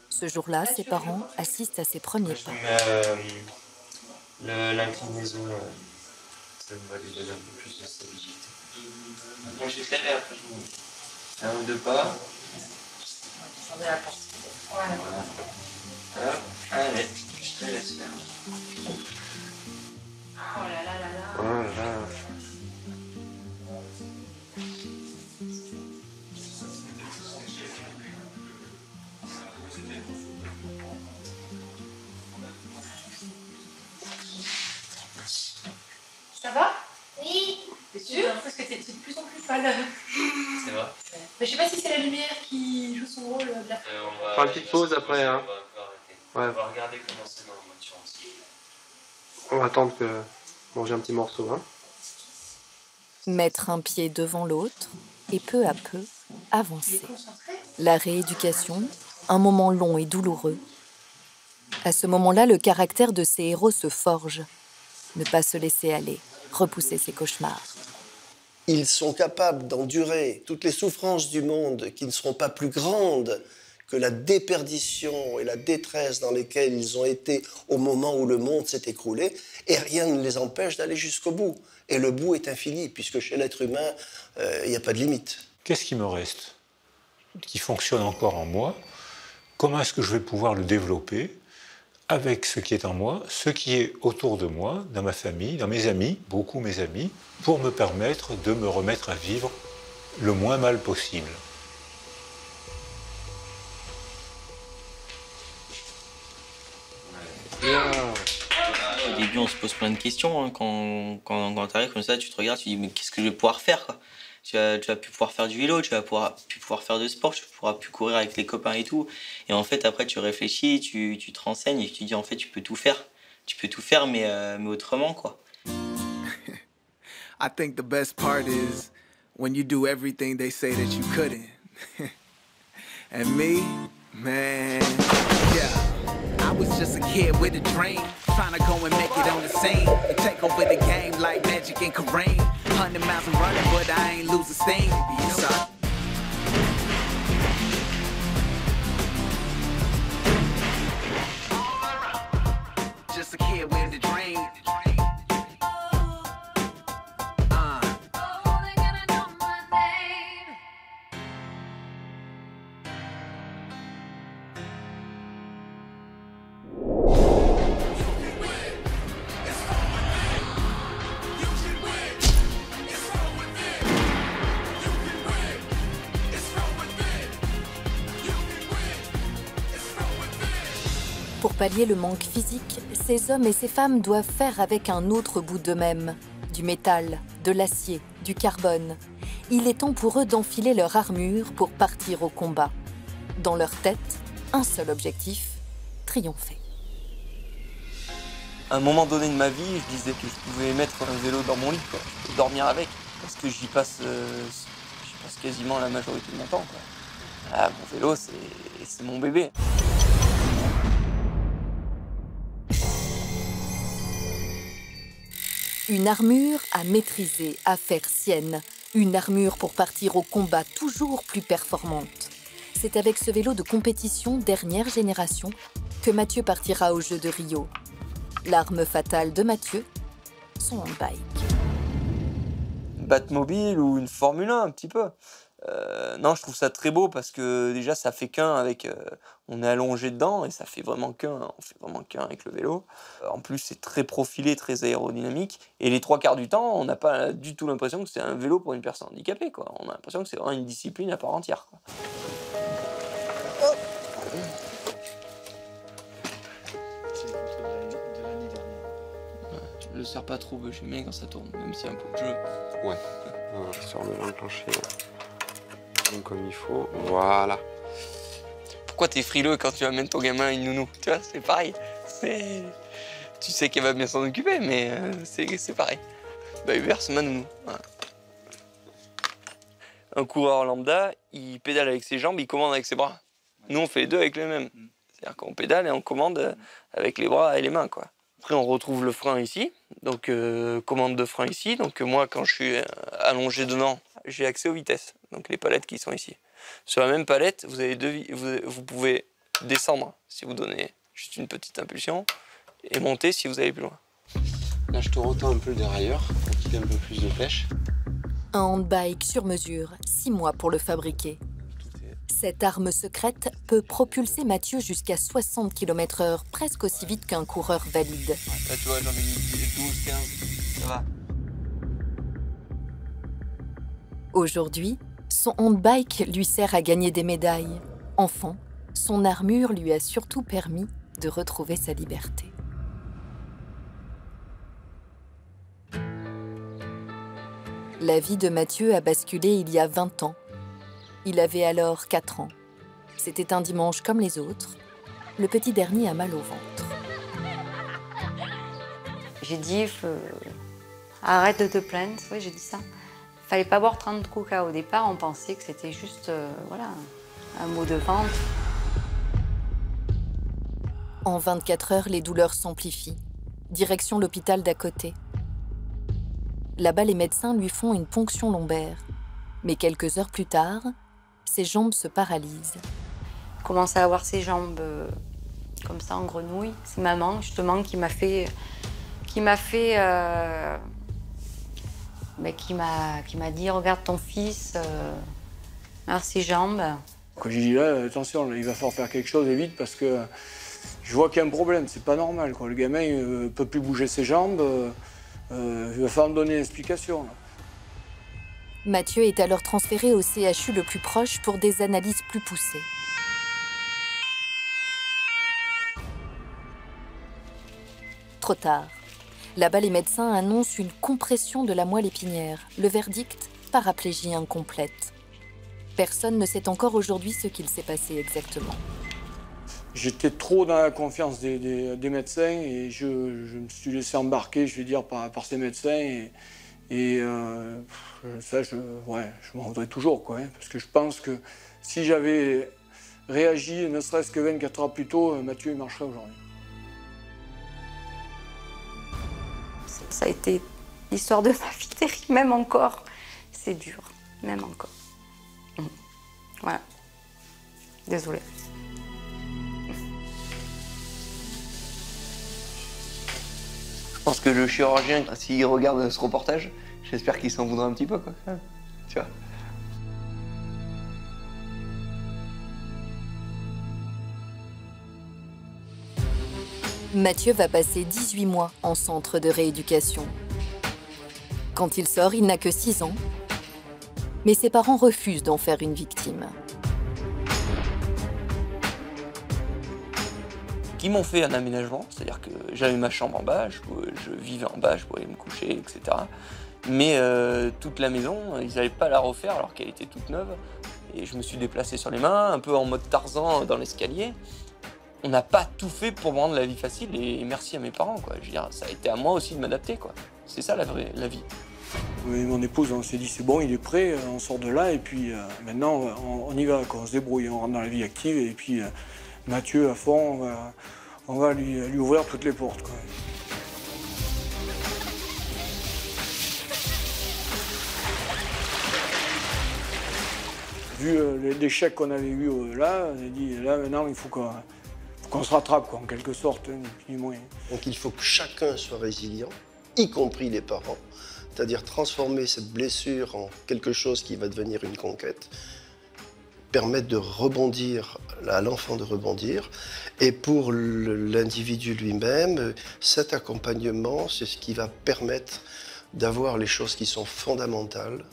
Speaker 1: Ce jour-là, ses parents assistent à ses premiers pas.
Speaker 6: L'inclinaison, ça va lui donner un peu plus de stabilité. Moi, je vais faire après, je vous... 1 ou 2 pas. Voilà. Hop, allez, je te laisse faire.
Speaker 13: Oh là là là là.
Speaker 6: Voilà.
Speaker 16: Ça va? Oui. T'es sûr? Parce que t'es de plus en plus pâle.
Speaker 6: C'est vrai.
Speaker 16: Mais je sais pas si c'est la lumière qui joue son rôle là.
Speaker 6: On va faire une petite pause après. Hein.
Speaker 11: Ouais.
Speaker 6: On va regarder comment c'est dans la voiture aussi.
Speaker 11: On va attendre que manger un petit morceau. Hein.
Speaker 1: Mettre un pied devant l'autre, et peu à peu, avancer. La rééducation, un moment long et douloureux. À ce moment-là, le caractère de ces héros se forge. Ne pas se laisser aller, repousser ses cauchemars.
Speaker 8: Ils sont capables d'endurer toutes les souffrances du monde qui ne seront pas plus grandes que la déperdition et la détresse dans lesquelles ils ont été au moment où le monde s'est écroulé, et rien ne les empêche d'aller jusqu'au bout. Et le bout est infini, puisque chez l'être humain, il n'y a pas de limite.
Speaker 14: Qu'est-ce qui me reste, qui fonctionne encore en moi? Comment est-ce que je vais pouvoir le développer avec ce qui est en moi, ce qui est autour de moi, dans ma famille, dans mes amis, beaucoup mes amis, pour me permettre de me remettre à vivre le moins mal possible.
Speaker 17: Au début, on se pose plein de questions. Hein. Quand tu arrives comme ça, tu te regardes, tu te dis mais qu'est-ce que je vais pouvoir faire quoi. Tu vas plus pouvoir faire du vélo, tu vas plus pouvoir faire de sport, tu pourras plus courir avec les copains et tout. Et en fait, après, tu réfléchis, tu te renseignes et tu te dis en fait, tu peux tout faire. Tu peux tout faire, mais autrement quoi.
Speaker 18: I think the best part is when you do everything they say that you couldn't. And me, man, yeah. I was just a kid with a dream, trying to go and make it on the scene and take over the game like Magic and Kareem. 100 miles I'm running, but I ain't losing steam. So just a kid with a dream.
Speaker 1: Pour pallier le manque physique, ces hommes et ces femmes doivent faire avec un autre bout d'eux-mêmes, du métal, de l'acier, du carbone. Il est temps pour eux d'enfiler leur armure pour partir au combat. Dans leur tête, un seul objectif, triompher.
Speaker 6: À un moment donné de ma vie, je disais que je pouvais mettre un vélo dans mon lit, quoi. Je peux dormir avec, parce que j'y passe quasiment la majorité de mon temps, quoi. Ah, mon vélo, c'est mon bébé.
Speaker 1: Une armure à maîtriser, à faire sienne. Une armure pour partir au combat toujours plus performante. C'est avec ce vélo de compétition dernière génération que Mathieu partira aux Jeux de Rio. L'arme fatale de Mathieu, son handbike.
Speaker 6: Batmobile ou une Formule 1 un petit peu. Non, je trouve ça très beau parce que déjà ça fait qu'un avec, on est allongé dedans et ça fait vraiment qu'un, on fait vraiment qu'un avec le vélo. En plus c'est très profilé, très aérodynamique et les 3/4 du temps on n'a pas du tout l'impression que c'est un vélo pour une personne handicapée quoi. On a l'impression que c'est vraiment une discipline à part entière quoi. Je le serre pas trop, j'aime bien quand ça tourne, même si un peu de jeu.
Speaker 12: Ouais, sur le plancher. Donc comme il faut, voilà.
Speaker 6: Pourquoi t'es frileux quand tu amènes ton gamin à une nounou? Tu vois, c'est pareil. Tu sais qu'elle va bien s'en occuper, mais c'est pareil. Bah Hubert, c'est ma nounou. Voilà. Un coureur lambda, il pédale avec ses jambes, il commande avec ses bras. Nous, on fait les deux avec les mêmes. C'est-à-dire qu'on pédale et on commande avec les bras et les mains, quoi. Après, on retrouve le frein ici, donc commande de frein ici. Donc moi, quand je suis allongé dedans, j'ai accès aux vitesses, donc les palettes qui sont ici. Sur la même palette, vous avez vous pouvez descendre si vous donnez juste une petite impulsion et monter si vous allez plus loin.
Speaker 12: Là, je te retends un peu le dérailleur pour qu'il ait un peu plus de pêche.
Speaker 1: Un handbike sur mesure, 6 mois pour le fabriquer. Cette arme secrète peut propulser Mathieu jusqu'à 60 km/h, presque aussi vite qu'un coureur valide.
Speaker 6: Là, tu vois, j'en ai mis 12, 15, ça va.
Speaker 1: Aujourd'hui, son handbike lui sert à gagner des médailles. Enfant, son armure lui a surtout permis de retrouver sa liberté. La vie de Mathieu a basculé il y a 20 ans. Il avait alors 4 ans. C'était un dimanche comme les autres. Le petit dernier a mal au ventre.
Speaker 19: J'ai dit, arrête de te plaindre, oui j'ai dit ça. Fallait pas boire 30 coca au départ, on pensait que c'était juste voilà, un mot de vente.
Speaker 1: En 24 heures, les douleurs s'amplifient. Direction l'hôpital d'à côté. Là-bas, les médecins lui font une ponction lombaire. Mais quelques heures plus tard, ses jambes se paralysent.
Speaker 19: Il commence à avoir ses jambes comme ça en grenouille. C'est maman justement qui m'a dit regarde ton fils, regarde ses jambes.
Speaker 20: Quand j'ai dit là, attention, là, il va falloir faire quelque chose et vite parce que je vois qu'il y a un problème, c'est pas normal, quoi. Le gamin ne peut plus bouger ses jambes, il va falloir me donner une explication. Là.
Speaker 1: Mathieu est alors transféré au CHU le plus proche pour des analyses plus poussées. Trop tard. Là-bas, les médecins annoncent une compression de la moelle épinière. Le verdict, paraplégie incomplète. Personne ne sait encore aujourd'hui ce qu'il s'est passé exactement.
Speaker 20: J'étais trop dans la confiance des médecins et je me suis laissé embarquer, je vais dire, par ces médecins. Ça, je m'en voudrais toujours, quoi, hein, parce que je pense que si j'avais réagi, ne serait-ce que 24 heures plus tôt, Mathieu il marcherait aujourd'hui.
Speaker 19: Ça a été l'histoire de ma vie terrible, même encore. C'est dur, même encore. Voilà. Désolée.
Speaker 6: Je pense que le chirurgien, s'il regarde ce reportage, j'espère qu'il s'en voudra un petit peu, quoi. Tu vois.
Speaker 1: Mathieu va passer 18 mois en centre de rééducation. Quand il sort, il n'a que 6 ans. Mais ses parents refusent d'en faire une victime.
Speaker 6: Qui m'ont fait un aménagement, c'est-à-dire que j'avais ma chambre en bas, je vivais en bas, je pouvais me coucher, etc. Mais toute la maison, ils n'allaient pas la refaire alors qu'elle était toute neuve. Et je me suis déplacé sur les mains, un peu en mode Tarzan dans l'escalier. On n'a pas tout fait pour me rendre la vie facile et merci à mes parents, quoi. Je veux dire, ça a été à moi aussi de m'adapter, quoi. C'est ça la vie.
Speaker 20: Oui, mon épouse, on s'est dit c'est bon, il est prêt, on sort de là et puis maintenant on y va, quoi. On se débrouille, on rentre dans la vie active et puis Mathieu à fond, on va lui ouvrir toutes les portes, quoi. Vu l'échec qu'on avait eu là, on a dit là maintenant il faut qu'on se rattrape, quoi, en quelque sorte, ni plus ni moins.
Speaker 8: Donc il faut que chacun soit résilient, y compris les parents, c'est-à-dire transformer cette blessure en quelque chose qui va devenir une conquête, permettre de rebondir, à l'enfant de rebondir, et pour l'individu lui-même, cet accompagnement, c'est ce qui va permettre d'avoir les choses qui sont fondamentales,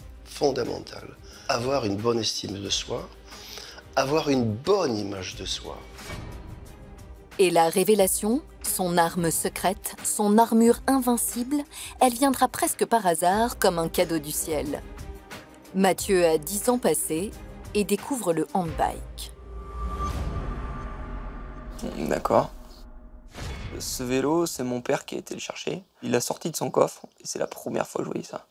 Speaker 8: avoir une bonne estime de soi, avoir une bonne image de soi.
Speaker 1: Et la révélation, son arme secrète, son armure invincible, elle viendra presque par hasard comme un cadeau du ciel. Mathieu a 10 ans passés et découvre le handbike.
Speaker 6: D'accord. Ce vélo, c'est mon père qui a été le chercher. Il l'a sorti de son coffre et c'est la première fois que je voyais ça.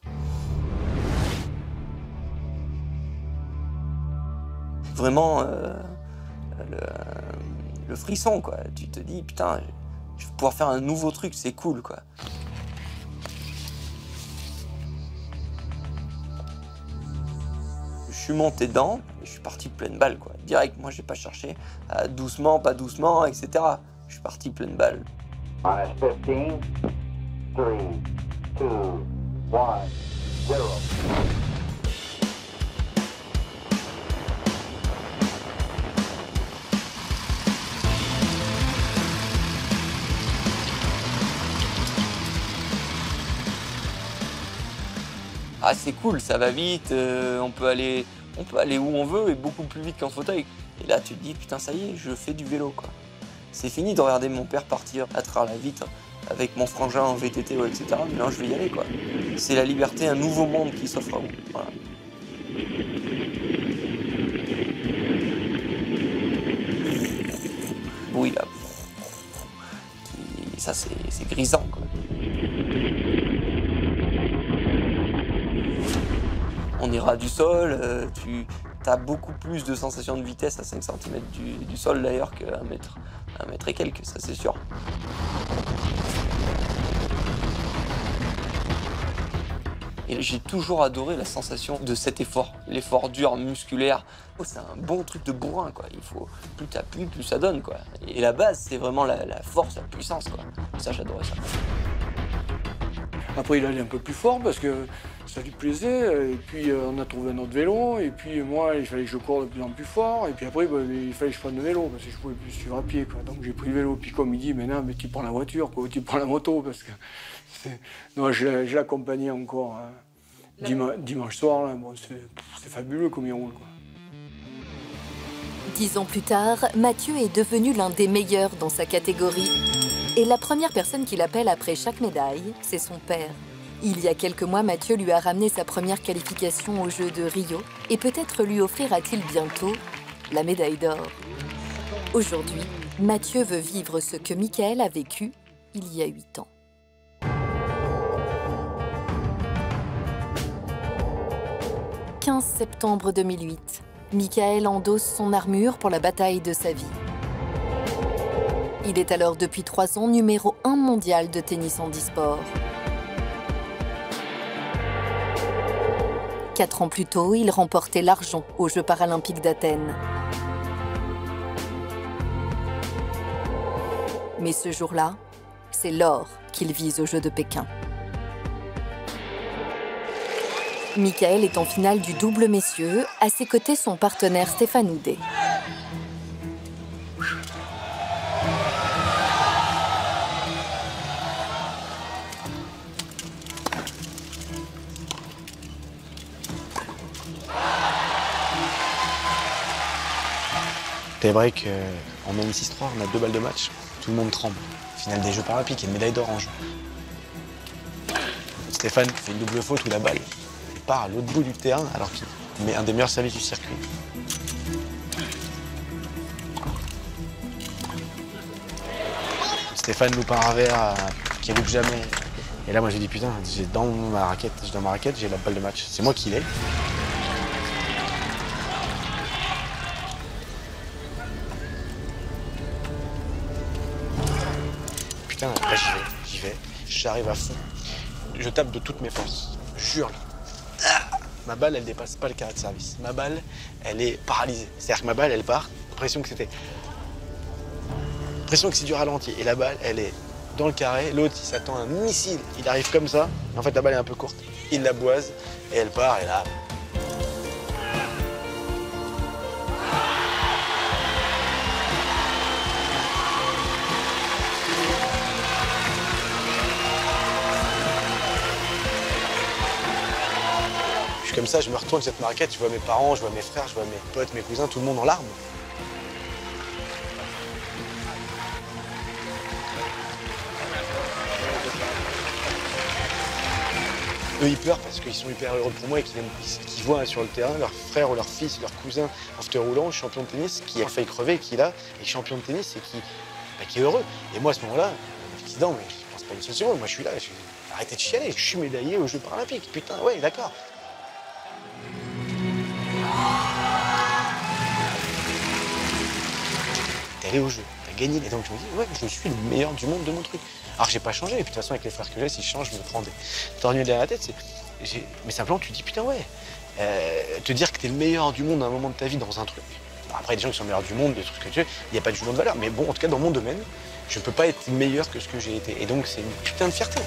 Speaker 6: Vraiment, le frisson, quoi. Tu te dis, putain, je vais pouvoir faire un nouveau truc, c'est cool, quoi. Je suis monté dedans et je suis parti pleine balle, quoi. Direct, moi, j'ai pas cherché doucement, pas doucement, etc. Je suis parti pleine balle.
Speaker 21: 15, 3, 2, 1, 0.
Speaker 6: Ah, c'est cool, ça va vite, on peut aller où on veut et beaucoup plus vite qu'en fauteuil. Et là, tu te dis, putain, ça y est, je fais du vélo, quoi. C'est fini de regarder mon père partir à travers la vitre avec mon frangin en VTT, ouais, etc. Maintenant, je vais y aller, quoi. C'est la liberté, un nouveau monde qui s'offre à vous. Voilà. Oui, là. Ça, c'est grisant, quoi. on est ras du sol, tu as beaucoup plus de sensation de vitesse à 5 cm du sol d'ailleurs qu'à un mètre et quelques, ça c'est sûr. Et j'ai toujours adoré la sensation de cet effort, l'effort dur, musculaire. Oh, c'est un bon truc de bourrin, quoi. Il faut, plus t'appuies, plus ça donne, quoi. Et la base, c'est vraiment la force, la puissance, quoi. Ça, j'adorais ça.
Speaker 20: Après, il allait un peu plus fort parce que ça lui plaisait. Et puis, on a trouvé un autre vélo. Et puis, moi, il fallait que je cours de plus en plus fort. Et puis après, il fallait que je prenne le vélo parce que je ne pouvais plus suivre à pied, quoi. Donc, j'ai pris le vélo. Puis, comme il dit, maintenant, mais tu prends la voiture, quoi, ou tu prends la moto. Parce que non, je l'accompagnais encore dimanche soir. Là. Bon, c'est fabuleux comme il roule, quoi.
Speaker 1: 10 ans plus tard, Mathieu est devenu l'un des meilleurs dans sa catégorie. Et la première personne qu'il appelle après chaque médaille, c'est son père. Il y a quelques mois, Mathieu lui a ramené sa première qualification aux Jeux de Rio et peut-être lui offrira-t-il bientôt la médaille d'or. Aujourd'hui, Mathieu veut vivre ce que Michael a vécu il y a 8 ans. « 15 septembre 2008. Michael endosse son armure pour la bataille de sa vie. Il est alors depuis 3 ans numéro 1 mondial de tennis handisport. 4 ans plus tôt, il remportait l'argent aux Jeux paralympiques d'Athènes. Mais ce jour-là, c'est l'or qu'il vise aux Jeux de Pékin. Michael est en finale du double messieurs, à ses côtés son partenaire Stéphane Houdet.
Speaker 12: Tie-break, on mène 6-3, on a 2 balles de match, tout le monde tremble. Finale des Jeux paralympiques, il y a une médaille d'or en jeu. Stéphane fait une double faute où la balle part à l'autre bout du terrain alors qu'il met un des meilleurs services du circuit. Stéphane loupe un revers qui loupe jamais. Et là, moi, j'ai dit putain, dans ma raquette, j'ai la balle de match. C'est moi qui l'ai. Putain, là, j'y vais. J'arrive à fond. Je tape de toutes mes forces. Jure. Ma balle, elle dépasse pas le carré de service. Ma balle, elle est paralysée. C'est-à-dire que ma balle, elle part. Pression que c'est du ralenti. Et la balle, elle est dans le carré. L'autre, il s'attend à un missile. Il arrive comme ça. En fait, la balle est un peu courte. Il la boise et elle part. Et là. Comme ça, je me retourne sur cette raquette, je vois mes parents, je vois mes frères, je vois mes potes, mes cousins, tout le monde en larmes. Eux, ils pleurent parce qu'ils sont hyper heureux pour moi et qu'ils voient sur le terrain leur frère ou leur fils, leur cousin en fauteuil roulant, champion de tennis, qui a failli crever, qui est là, et champion de tennis et qui est heureux. Et moi, à ce moment-là, je me dis non, mais je pense pas une seule seconde, moi je suis là, arrêtez de chialer, je suis médaillé aux Jeux paralympiques. Putain, ouais, d'accord. T'es allé au jeu, t'as gagné. Et donc je me dis, ouais, je suis le meilleur du monde de mon truc. Alors j'ai pas changé, et puis de toute façon avec les frères que j'ai, s'ils changent, je me prends des torgnoles derrière la tête. Mais simplement tu te dis, putain ouais, te dire que t'es le meilleur du monde à un moment de ta vie dans un truc. Alors, après, il y a des gens qui sont meilleurs du monde, des trucs que tu veux, il n'y a pas de jugement de valeur. Mais bon, en tout cas, dans mon domaine, je peux pas être meilleur que ce que j'ai été. Et donc c'est une putain de fierté.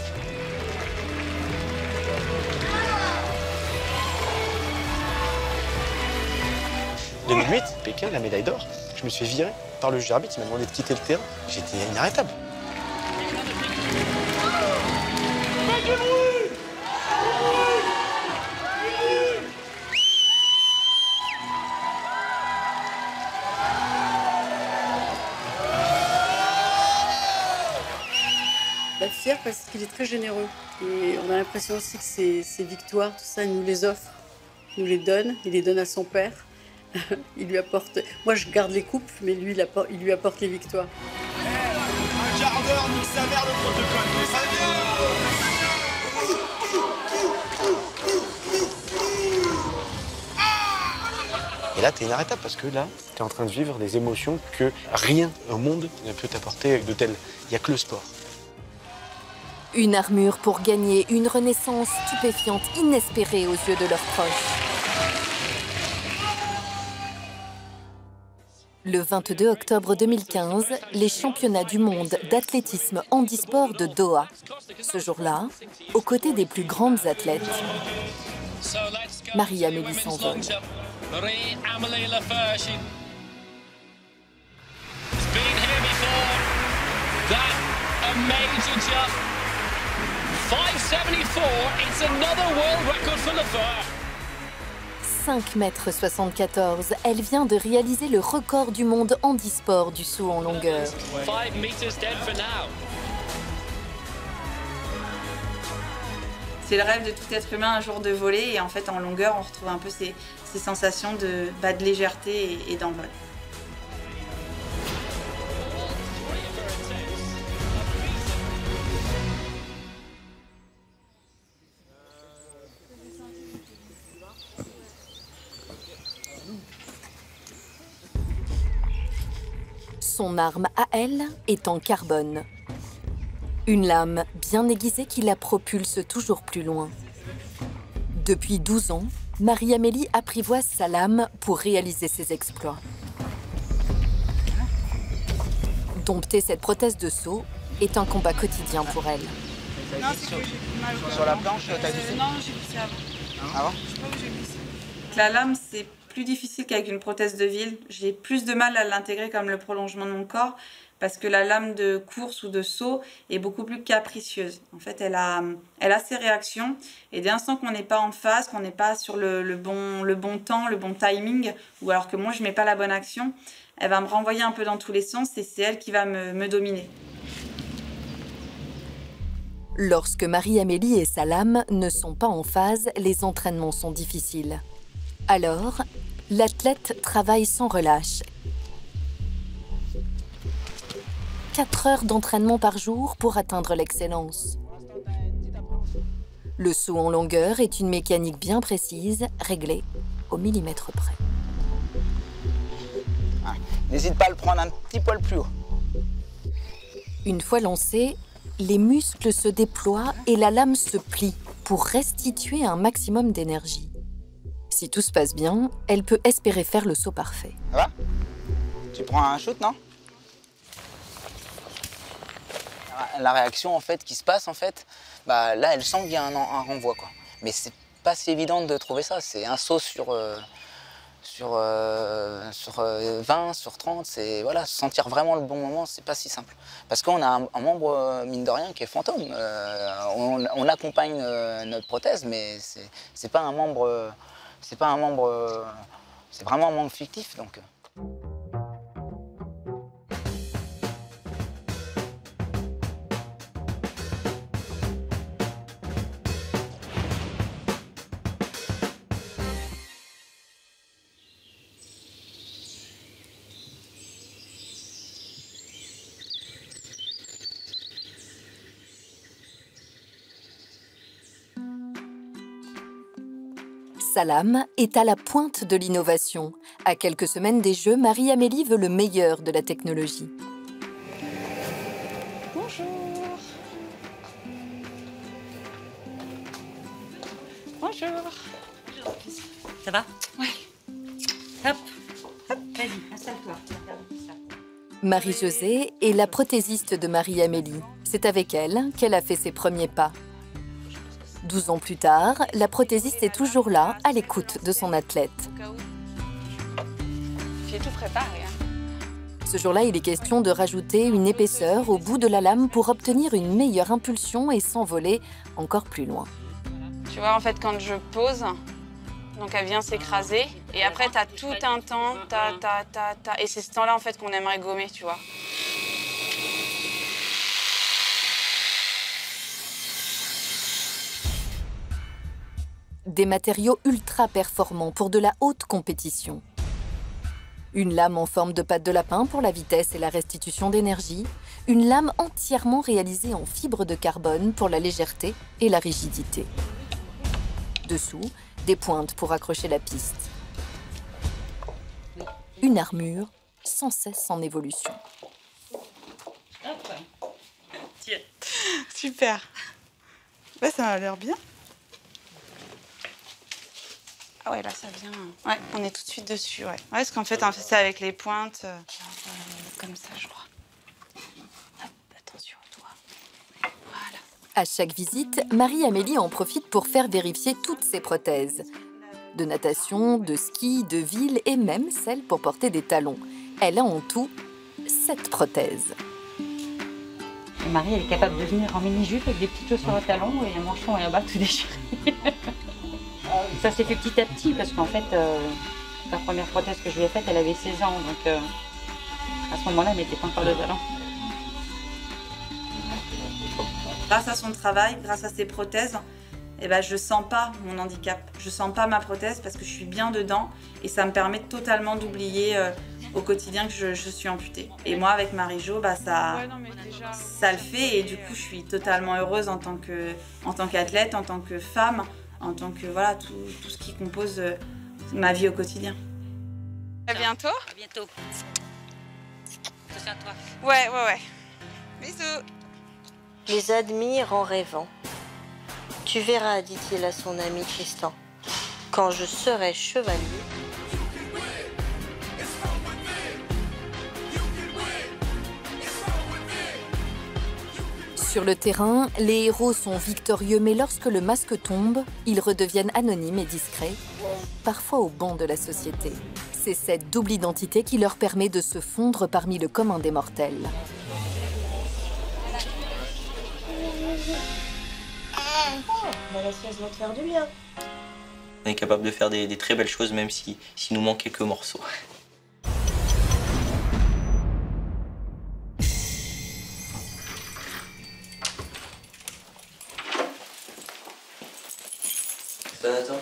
Speaker 12: En 2008, Pékin, la médaille d'or, je me suis fait virer par le juge arbitre, il m'a demandé de quitter le terrain. J'étais inarrêtable.
Speaker 3: Fier parce qu'il est très généreux. Et on a l'impression aussi que ses victoires, tout ça, il nous les offre, il nous les donne, il les donne à son père. Il lui apporte. Moi, je garde les coupes, mais lui, il lui apporte les victoires.
Speaker 18: Un quart d'heure, nique sa mère, le protocole. Ça vient.
Speaker 12: là, tu es inarrêtable parce que là, tu es en train de vivre des émotions que rien au monde ne peut t'apporter de tel. Il n'y a que le sport.
Speaker 1: Une armure pour gagner une renaissance stupéfiante, inespérée aux yeux de leurs proches. Le 22 octobre 2015, les championnats du monde d'athlétisme handisport de Doha. Ce jour-là, aux côtés des plus grandes athlètes, Marie-Amélie s'envole.
Speaker 5: Major 574, it's another world record for Lefevre.
Speaker 1: 5,74 m, elle vient de réaliser le record du monde handisport du saut en longueur.
Speaker 5: 5 meters dead for now.
Speaker 13: C'est le rêve de tout être humain un jour de voler et en fait en longueur on retrouve un peu ces sensations de légèreté et d'envol.
Speaker 1: Son arme à elle est en carbone. Une lame bien aiguisée qui la propulse toujours plus loin. Depuis 12 ans, Marie-Amélie apprivoise sa lame pour réaliser ses exploits. Dompter cette prothèse de saut est un combat quotidien pour elle.
Speaker 15: Non, sur la planche, t'as glissé?
Speaker 13: Non, j'ai glissé avant.
Speaker 15: Avant?
Speaker 13: Je sais pas où j'ai glissé. La lame, c'est plus difficile qu'avec une prothèse de ville. J'ai plus de mal à l'intégrer comme le prolongement de mon corps parce que la lame de course ou de saut est beaucoup plus capricieuse. En fait, elle a ses réactions et dès l'instant qu'on n'est pas en phase, qu'on n'est pas sur le bon temps, le bon timing, ou alors que moi je mets pas la bonne action, elle va me renvoyer un peu dans tous les sens et c'est elle qui va me dominer.
Speaker 1: Lorsque Marie-Amélie et sa lame ne sont pas en phase, les entraînements sont difficiles. Alors, l'athlète travaille sans relâche. 4 heures d'entraînement par jour pour atteindre l'excellence. Le saut en longueur est une mécanique bien précise, réglée au millimètre près.
Speaker 15: N'hésite pas à le prendre un petit poil plus haut.
Speaker 1: Une fois lancé, les muscles se déploient et la lame se plie pour restituer un maximum d'énergie. Si tout se passe bien, elle peut espérer faire le saut parfait.
Speaker 15: Ça va? Tu prends un shoot, non? La réaction en fait qui se passe en fait, bah, là elle sent qu'il y a un renvoi quoi. Mais c'est pas si évident de trouver ça. C'est un saut sur 20, sur 30. C'est voilà, sentir vraiment le bon moment, c'est pas si simple. Parce qu'on a un membre mine de rien qui est fantôme. On accompagne notre prothèse, mais c'est pas un membre. C'est pas un membre, c'est vraiment un membre fictif donc.
Speaker 1: Sa lame est à la pointe de l'innovation. À quelques semaines des Jeux, Marie-Amélie veut le meilleur de la technologie.
Speaker 13: Bonjour. Bonjour.
Speaker 16: Ça va?
Speaker 13: Ouais.
Speaker 16: Hop. Hop. Vas-y, installe-toi.
Speaker 1: Marie-Josée est la prothésiste de Marie-Amélie. C'est avec elle qu'elle a fait ses premiers pas. 12 ans plus tard, la prothésiste est toujours là, à l'écoute de son athlète.
Speaker 13: J'ai tout préparé.
Speaker 1: Ce jour-là, il est question de rajouter une épaisseur au bout de la lame pour obtenir une meilleure impulsion et s'envoler encore plus loin.
Speaker 13: Tu vois, en fait, quand je pose, donc elle vient s'écraser, et après, tu as tout un temps, et c'est ce temps-là, en fait, qu'on aimerait gommer, tu vois.
Speaker 1: Des matériaux ultra performants pour de la haute compétition. Une lame en forme de patte de lapin pour la vitesse et la restitution d'énergie. Une lame entièrement réalisée en fibre de carbone pour la légèreté et la rigidité. Dessous, des pointes pour accrocher la piste. une armure sans cesse en évolution.
Speaker 13: Super. Ouais, ça a l'air bien. Ah ouais, là, ça vient. Ouais, on est tout de suite dessus, ouais. Ouais, parce qu'en fait, c'est avec les pointes. Comme ça, je crois. Hop, attention à toi. Voilà.
Speaker 1: À chaque visite, Marie-Amélie en profite pour faire vérifier toutes ses prothèses. De natation, de ski, de ville et même celle pour porter des talons. Elle a en tout 7 prothèses.
Speaker 10: Marie, elle est capable de venir en mini-jupe avec des petites chaussures à talons et un manchon et un bas tout déchiré. Ça s'est fait petit à petit parce qu'en fait, la première prothèse que je lui ai faite, elle avait 16 ans. Donc à ce moment-là, elle n'était pas encore de talons.
Speaker 13: Grâce à son travail, grâce à ses prothèses, eh ben, je sens pas mon handicap. Je sens pas ma prothèse parce que je suis bien dedans et ça me permet totalement d'oublier au quotidien que je suis amputée. Et moi, avec Marie-Jo, bah, ça le fait et du coup, je suis totalement heureuse en tant qu'athlète, en tant que femme, en tant que voilà, tout ce qui compose ma vie au quotidien.
Speaker 2: À bientôt.
Speaker 10: À bientôt. Attention à toi.
Speaker 2: Ouais. Bisous.
Speaker 22: Les admire en rêvant. Tu verras, dit-il à son ami Tristan, quand je serai chevalier.
Speaker 1: Sur le terrain, les héros sont victorieux, mais lorsque le masque tombe, ils redeviennent anonymes et discrets, parfois au banc de la société. C'est cette double identité qui leur permet de se fondre parmi le commun des mortels.
Speaker 22: La sieste va te faire du bien.
Speaker 17: On est capable de faire des très belles choses, même s'il nous manque quelques morceaux. Ça va, Nathan ?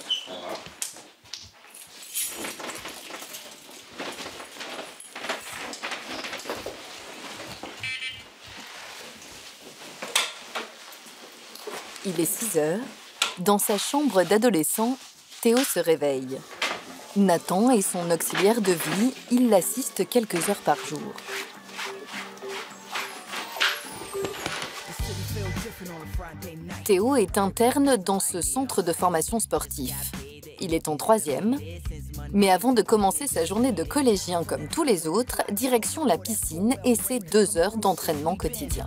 Speaker 1: Il est 6 heures. Dans sa chambre d'adolescent, Théo se réveille. Nathan est son auxiliaire de vie. Il l'assiste quelques heures par jour. Théo est interne dans ce centre de formation sportif. Il est en 3e. Mais avant de commencer sa journée de collégien comme tous les autres, direction la piscine et ses 2 heures d'entraînement quotidien.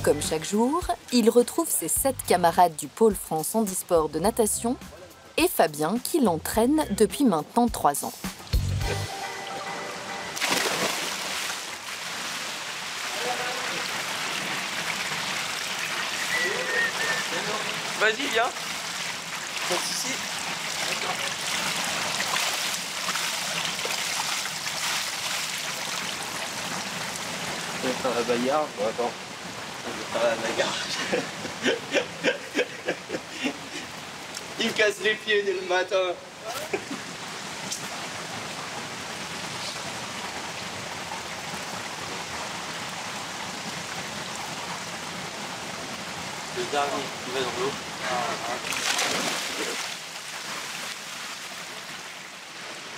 Speaker 1: Comme chaque jour, il retrouve ses 7 camarades du pôle France handisport de natation et Fabien qui l'entraîne depuis maintenant 3 ans.
Speaker 6: Vas-y, viens. Pas de soucis.
Speaker 17: Je vais faire la bagarre. Bon, attends. Je vais faire la bagarre. Il me casse les pieds dès le matin. Le dernier qui va dans l'eau.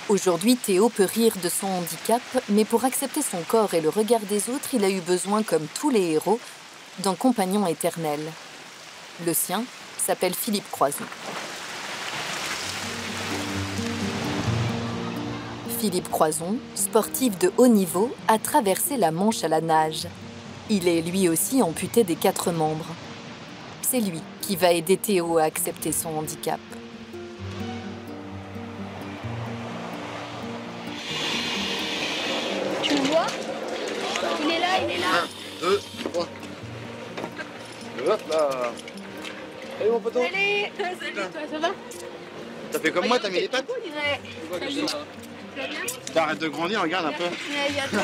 Speaker 1: Aujourd'hui, Théo peut rire de son handicap, mais pour accepter son corps et le regard des autres, il a eu besoin, comme tous les héros, d'un compagnon éternel. Le sien s'appelle Philippe Croison. Philippe Croison, sportif de haut niveau, a traversé la Manche à la nage. Il est lui aussi amputé des 4 membres. C'est lui qui va aider Théo à accepter son handicap.
Speaker 23: Tu le vois? Il est là, il est là.
Speaker 4: 1, 2, 3. Hop là. Allez mon poteau.
Speaker 23: Allez, salut toi, ça va?
Speaker 4: T'as fait comme moi, t'as mis les pattes?
Speaker 23: Ouais. Salut. Tu vas bien?
Speaker 4: T'arrêtes de grandir, regarde un peu.
Speaker 23: Ouais, il y a toi,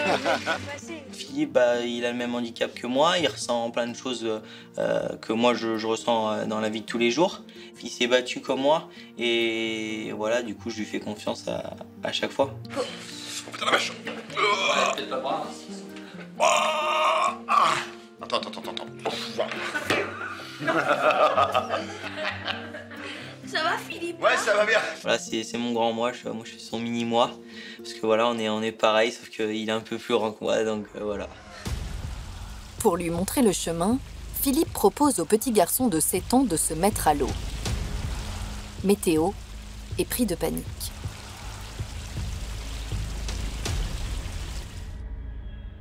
Speaker 17: Philippe, il a le même handicap que moi, il ressent plein de choses que moi je ressens dans la vie de tous les jours. Il s'est battu comme moi et voilà, du coup je lui fais confiance à chaque fois.
Speaker 4: Oh putain la vache. Attends.
Speaker 23: Ça va Philippe?
Speaker 7: Ouais, ça va bien.
Speaker 17: Voilà, c'est mon grand moi, moi je suis son mini moi. Parce que voilà, on est pareil, sauf qu'il est un peu plus grand que moi, donc voilà.
Speaker 1: Pour lui montrer le chemin, Philippe propose au petit garçon de 7 ans de se mettre à l'eau. Mais Théo est pris de panique.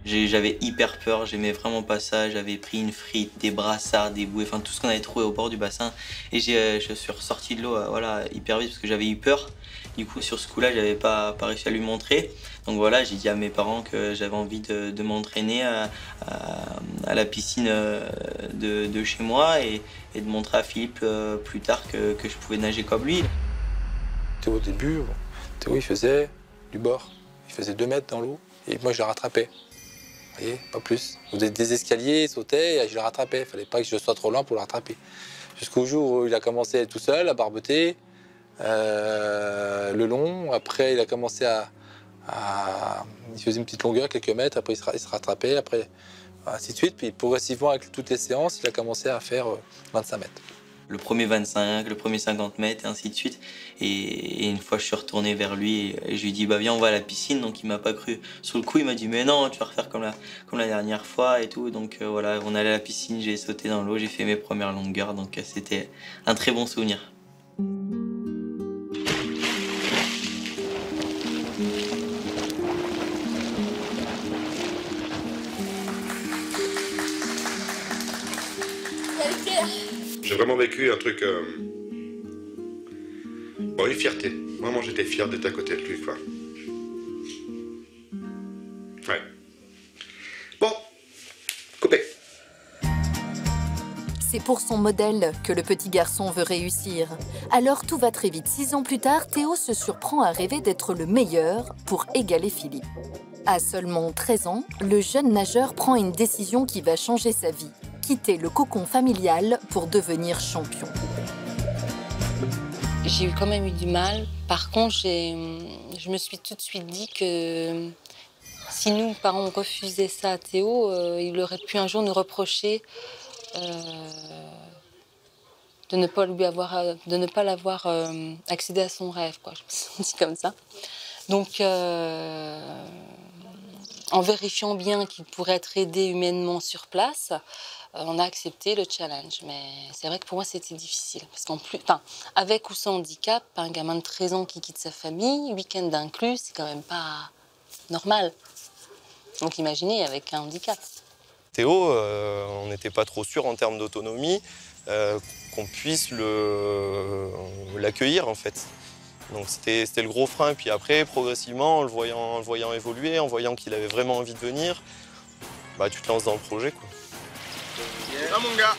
Speaker 17: J'avais hyper peur, j'aimais vraiment pas ça. J'avais pris une frite, des brassards, des bouées, enfin tout ce qu'on avait trouvé au bord du bassin. Et je suis ressorti de l'eau voilà, hyper vite parce que j'avais eu peur. Du coup, sur ce coup-là, j'avais pas réussi à lui montrer. Donc voilà, j'ai dit à mes parents que j'avais envie de m'entraîner à la piscine de chez moi et de montrer à Philippe plus tard que je pouvais nager comme lui.
Speaker 9: Théo, au début, Théo il faisait du bord. Il faisait 2 mètres dans l'eau et moi je le rattrapais. Vous voyez, pas plus. Des escaliers, il sautait et je le rattrapais. Il ne fallait pas que je sois trop loin pour le rattraper. Jusqu'au jour où il a commencé à être tout seul, à barboter le long. Après, il a commencé il faisait une petite longueur, quelques mètres. Après, il se rattrapait. Après, ainsi de suite. Puis progressivement, avec toutes les séances, il a commencé à faire 25 mètres.
Speaker 17: Le premier 25, le premier 50 mètres, et ainsi de suite. Et une fois, je suis retourné vers lui et je lui ai dit, bah viens, on va à la piscine. Donc il m'a pas cru. Sur le coup, il m'a dit, mais non, tu vas refaire comme la dernière fois et tout. Donc voilà, on allait à la piscine, j'ai sauté dans l'eau, j'ai fait mes premières longueurs. Donc c'était un très bon souvenir.
Speaker 7: J'ai vraiment vécu un truc... Bon, une fierté. Vraiment, j'étais fier d'être à côté de lui, quoi. Ouais. Bon, coupé.
Speaker 1: C'est pour son modèle que le petit garçon veut réussir. Alors tout va très vite. 6 ans plus tard, Théo se surprend à rêver d'être le meilleur pour égaler Philippe. À seulement 13 ans, le jeune nageur prend une décision qui va changer sa vie. Quitter le cocon familial pour devenir champion.
Speaker 11: J'ai quand même eu du mal. Par contre, je me suis tout de suite dit que si nous, parents, on refusait ça à Théo, il aurait pu un jour nous reprocher de ne pas l'avoir accédé à son rêve, quoi. Je me suis sentie comme ça. Donc, en vérifiant bien qu'il pourrait être aidé humainement sur place, on a accepté le challenge. Mais c'est vrai que pour moi, c'était difficile. Parce qu'en plus, avec ou sans handicap, un gamin de 13 ans qui quitte sa famille, week-end inclus, c'est quand même pas normal. Donc imaginez avec un handicap.
Speaker 24: Théo, on n'était pas trop sûr en termes d'autonomie qu'on puisse l'accueillir en fait. Donc c'était le gros frein. Puis après, progressivement, en le voyant évoluer, en voyant qu'il avait vraiment envie de venir, bah, tu te lances dans le projet, quoi.
Speaker 7: Ah mon gars.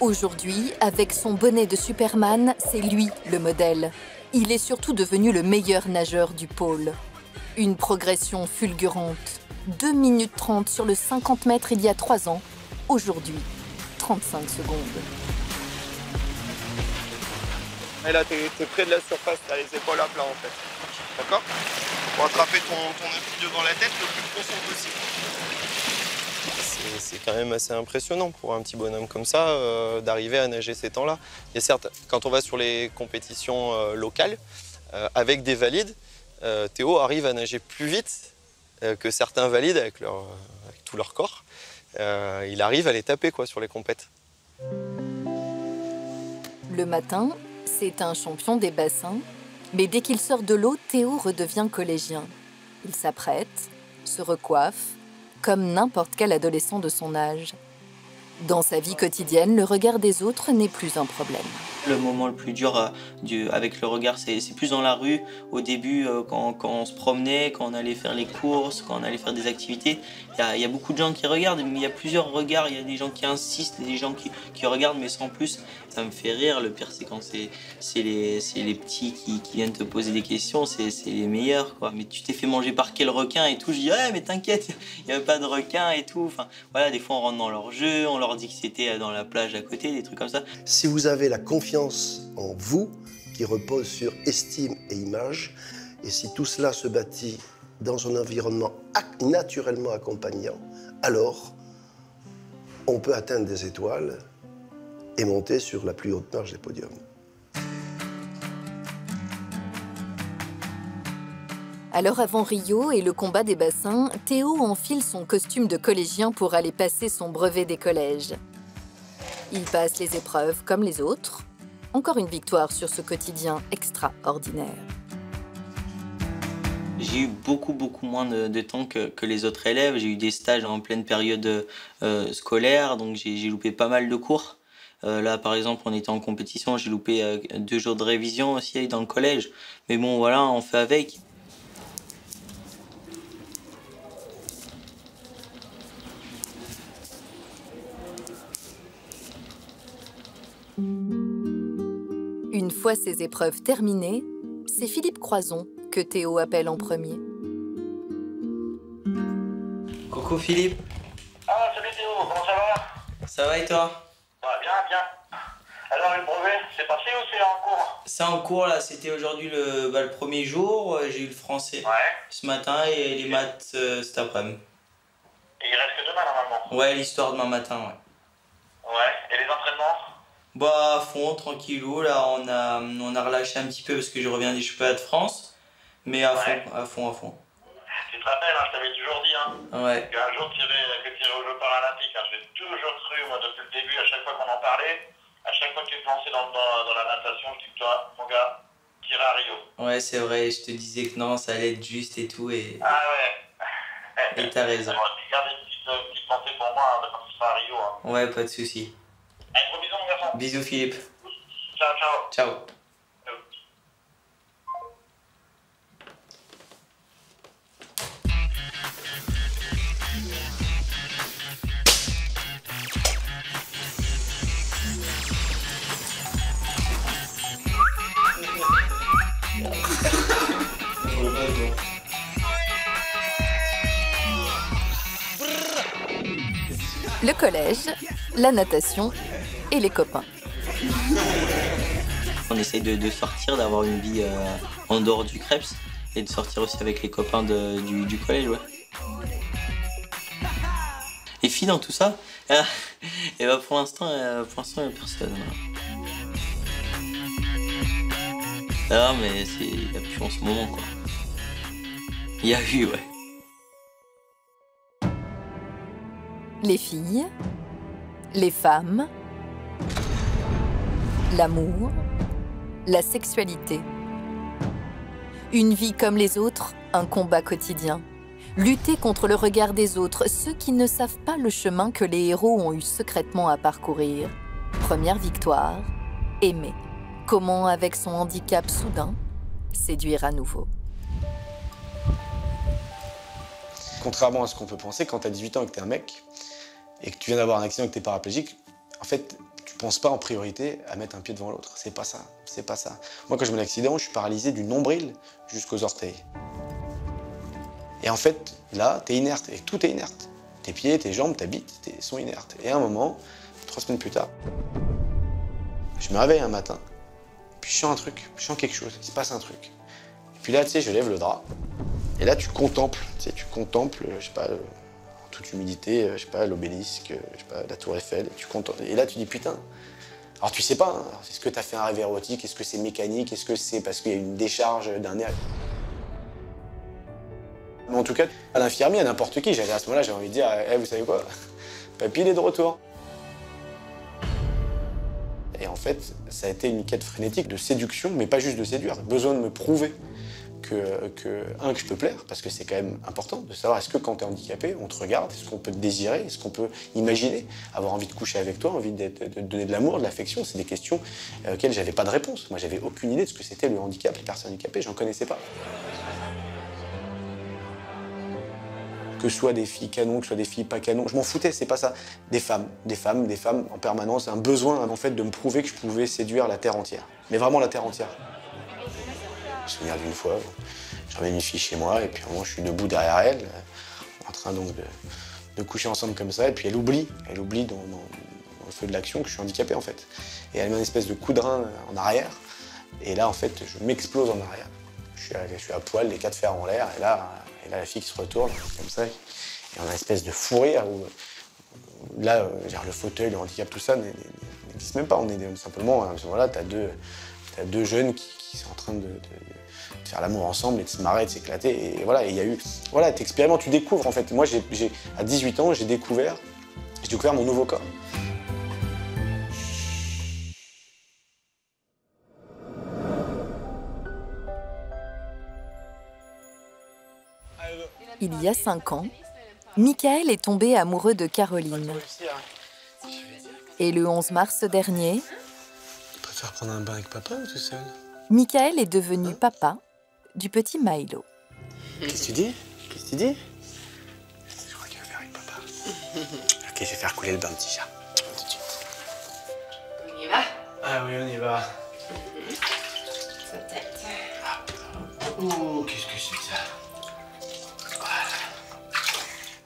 Speaker 1: Aujourd'hui, avec son bonnet de Superman, c'est lui le modèle. Il est surtout devenu le meilleur nageur du pôle. Une progression fulgurante. 2 minutes 30 sur le 50 mètres il y a 3 ans. Aujourd'hui, 35 secondes.
Speaker 24: Et là, t'es près de la surface, t'as les épaules à plat en fait. D'accord? Pour attraper ton outil devant la tête le plus profond possible. C'est quand même assez impressionnant pour un petit bonhomme comme ça d'arriver à nager ces temps-là. Et certes, quand on va sur les compétitions locales, avec des valides, Théo arrive à nager plus vite que certains valides avec tout leur corps. Il arrive à les taper quoi, sur les compètes.
Speaker 1: Le matin, c'est un champion des bassins. Mais dès qu'il sort de l'eau, Théo redevient collégien. Il s'apprête, se recoiffe, comme n'importe quel adolescent de son âge. Dans sa vie quotidienne, le regard des autres n'est plus un problème.
Speaker 17: Le moment le plus dur avec le regard, c'est plus dans la rue. Au début, quand on se promenait, quand on allait faire les courses, quand on allait faire des activités, il y a beaucoup de gens qui regardent, mais il y a plusieurs regards. Il y a des gens qui insistent, des gens qui regardent, mais sans plus. Ça me fait rire. Le pire, c'est quand c'est les petits qui viennent te poser des questions, c'est les meilleurs, quoi. Mais tu t'es fait manger par quel requin et tout. Je dis, ouais, mais t'inquiète, il n'y a pas de requin et tout. Enfin, voilà, des fois, on rentre dans leur jeu, on leur dit que c'était dans la plage à côté, des trucs comme ça.
Speaker 8: Si vous avez la confiance en vous, qui repose sur estime et image, et si tout cela se bâtit dans un environnement naturellement accompagnant, alors on peut atteindre des étoiles et monter sur la plus haute marche des podiums.
Speaker 1: Alors avant Rio et le combat des bassins, Théo enfile son costume de collégien pour aller passer son brevet des collèges. Il passe les épreuves comme les autres. Encore une victoire sur ce quotidien extraordinaire.
Speaker 17: J'ai eu beaucoup moins de temps que les autres élèves. J'ai eu des stages en pleine période scolaire, donc j'ai loupé pas mal de cours. Là, par exemple, on était en compétition, j'ai loupé 2 jours de révision aussi dans le collège. Mais bon, voilà, on fait avec.
Speaker 1: Une fois ces épreuves terminées, c'est Philippe Croison que Théo appelle en premier.
Speaker 17: Coucou Philippe.
Speaker 14: Ah, salut Théo, comment ça va?
Speaker 17: Ça va et toi?
Speaker 14: Bien, bien. Alors, le brevet, c'est passé ou c'est en cours?
Speaker 17: C'est en cours là, c'était aujourd'hui le premier jour. J'ai eu le français ce matin et les maths cet après-midi.
Speaker 14: Et il reste que demain normalement?
Speaker 17: Ouais, l'histoire demain matin, ouais.
Speaker 14: Ouais, et les entraînements?
Speaker 17: Bah à fond, tranquillou, là on a relâché un petit peu parce que je reviens des championnats de France. Mais à fond.
Speaker 14: Tu te rappelles, hein, je t'avais toujours dit
Speaker 17: Ouais.
Speaker 14: qu'un jour tu irais aux Jeux Paralympiques. J'ai toujours cru, moi, depuis le début, à chaque fois qu'on en parlait, à chaque fois que tu te lançais dans la natation, je dis que toi, mon gars, tu irais à Rio.
Speaker 17: Ouais, c'est vrai, je te disais que non, ça allait être juste et tout.
Speaker 14: Ah ouais.
Speaker 17: Et t'as raison.
Speaker 14: Garde des petites pensées pour moi quand tu seras à Rio.
Speaker 17: Ouais, pas de soucis.
Speaker 14: Allez, gros bisous, mon garçon.
Speaker 17: Bisous Philippe.
Speaker 14: Ciao.
Speaker 17: Ciao.
Speaker 1: Le collège, la natation et les copains.
Speaker 17: On essaye de sortir, d'avoir une vie en dehors du Krebs et de sortir aussi avec les copains du collège, ouais. Et filles dans tout ça, et bah pour l'instant, il n'y a personne. Non, mais il n'y a plus en ce moment, quoi. Il y a eu, ouais.
Speaker 1: Les filles, les femmes, l'amour, la sexualité. Une vie comme les autres, un combat quotidien. Lutter contre le regard des autres, ceux qui ne savent pas le chemin que les héros ont eu secrètement à parcourir. Première victoire, aimer. Comment, avec son handicap soudain, séduire à nouveau.
Speaker 12: Contrairement à ce qu'on peut penser, quand tu as 18 ans et que tu es un mec, et que tu viens d'avoir un accident et que tu es paraplégique, en fait, tu penses pas en priorité à mettre un pied devant l'autre. C'est pas ça, c'est pas ça. Moi, quand j'ai mon accident, je suis paralysé du nombril jusqu'aux orteils. Et en fait, là, tu es inerte, et tout est inerte. Tes pieds, tes jambes, ta bite sont inertes. Et à un moment, 3 semaines plus tard, je me réveille un matin, puis je sens un truc, je sens quelque chose, il se passe un truc. Et puis là, tu sais, je lève le drap, et là, tu contemples, je sais pas, en toute humilité, je sais pas, l'obélisque, je sais pas, la tour Eiffel, et là, tu dis, putain. Alors, tu sais pas, hein, est-ce que tu as fait un rêve érotique, est-ce que c'est mécanique, est-ce que c'est parce qu'il y a une décharge d'un nerf. Mais en tout cas, à l'infirmier, à n'importe qui, à ce moment-là, j'avais envie de dire, vous savez quoi, papy, il est de retour. Et en fait, ça a été une quête frénétique de séduction, mais pas juste de séduire, besoin de me prouver que je peux plaire, parce que c'est quand même important de savoir est-ce que quand tu es handicapé, on te regarde, est-ce qu'on peut te désirer, est-ce qu'on peut imaginer, avoir envie de coucher avec toi, envie de donner de l'amour, de l'affection. C'est des questions auxquelles j'avais pas de réponse. Moi, j'avais aucune idée de ce que c'était le handicap, les personnes handicapées, j'en connaissais pas. Que ce soit des filles canons, que ce soit des filles pas canons, je m'en foutais, c'est pas ça. Des femmes en permanence, un besoin en fait de me prouver que je pouvais séduire la terre entière. Mais vraiment la terre entière. Je me souviens d'une fois, j'emmène une fille chez moi et puis à un moment je suis debout derrière elle, en train donc de coucher ensemble comme ça, et puis elle oublie dans le feu de l'action que je suis handicapé en fait. Et elle met une espèce de coup de rein en arrière, et là en fait je m'explose en arrière. Je suis à poil, les 4 fers en l'air, et là la fille qui se retourne comme ça, et on a une espèce de fou rire où Là, le fauteuil, le handicap, tout ça n'existe même pas. On est simplement, voilà, t'as deux jeunes qui sont en train de faire l'amour ensemble et de se marrer, de s'éclater. Et voilà, il y a eu, voilà, t'expérimentes, tu découvres en fait. Moi, à 18 ans, j'ai découvert mon nouveau corps.
Speaker 1: Il y a 5 ans, Michael est tombé amoureux de Caroline. Et le 11 mars dernier,
Speaker 12: Tu préfères prendre un bain avec papa ou tout seul?
Speaker 1: Michael est devenu papa du petit Milo.
Speaker 12: Qu'est-ce que tu dis? Qu'est-ce que tu dis? Je crois qu'il va faire avec papa. Ok, je vais faire couler le bain, petit chat. Tout de suite.
Speaker 16: On y va?
Speaker 12: Ah oui, on y va.
Speaker 16: Sa tête.
Speaker 12: Oh, qu'est-ce que c'est que ça?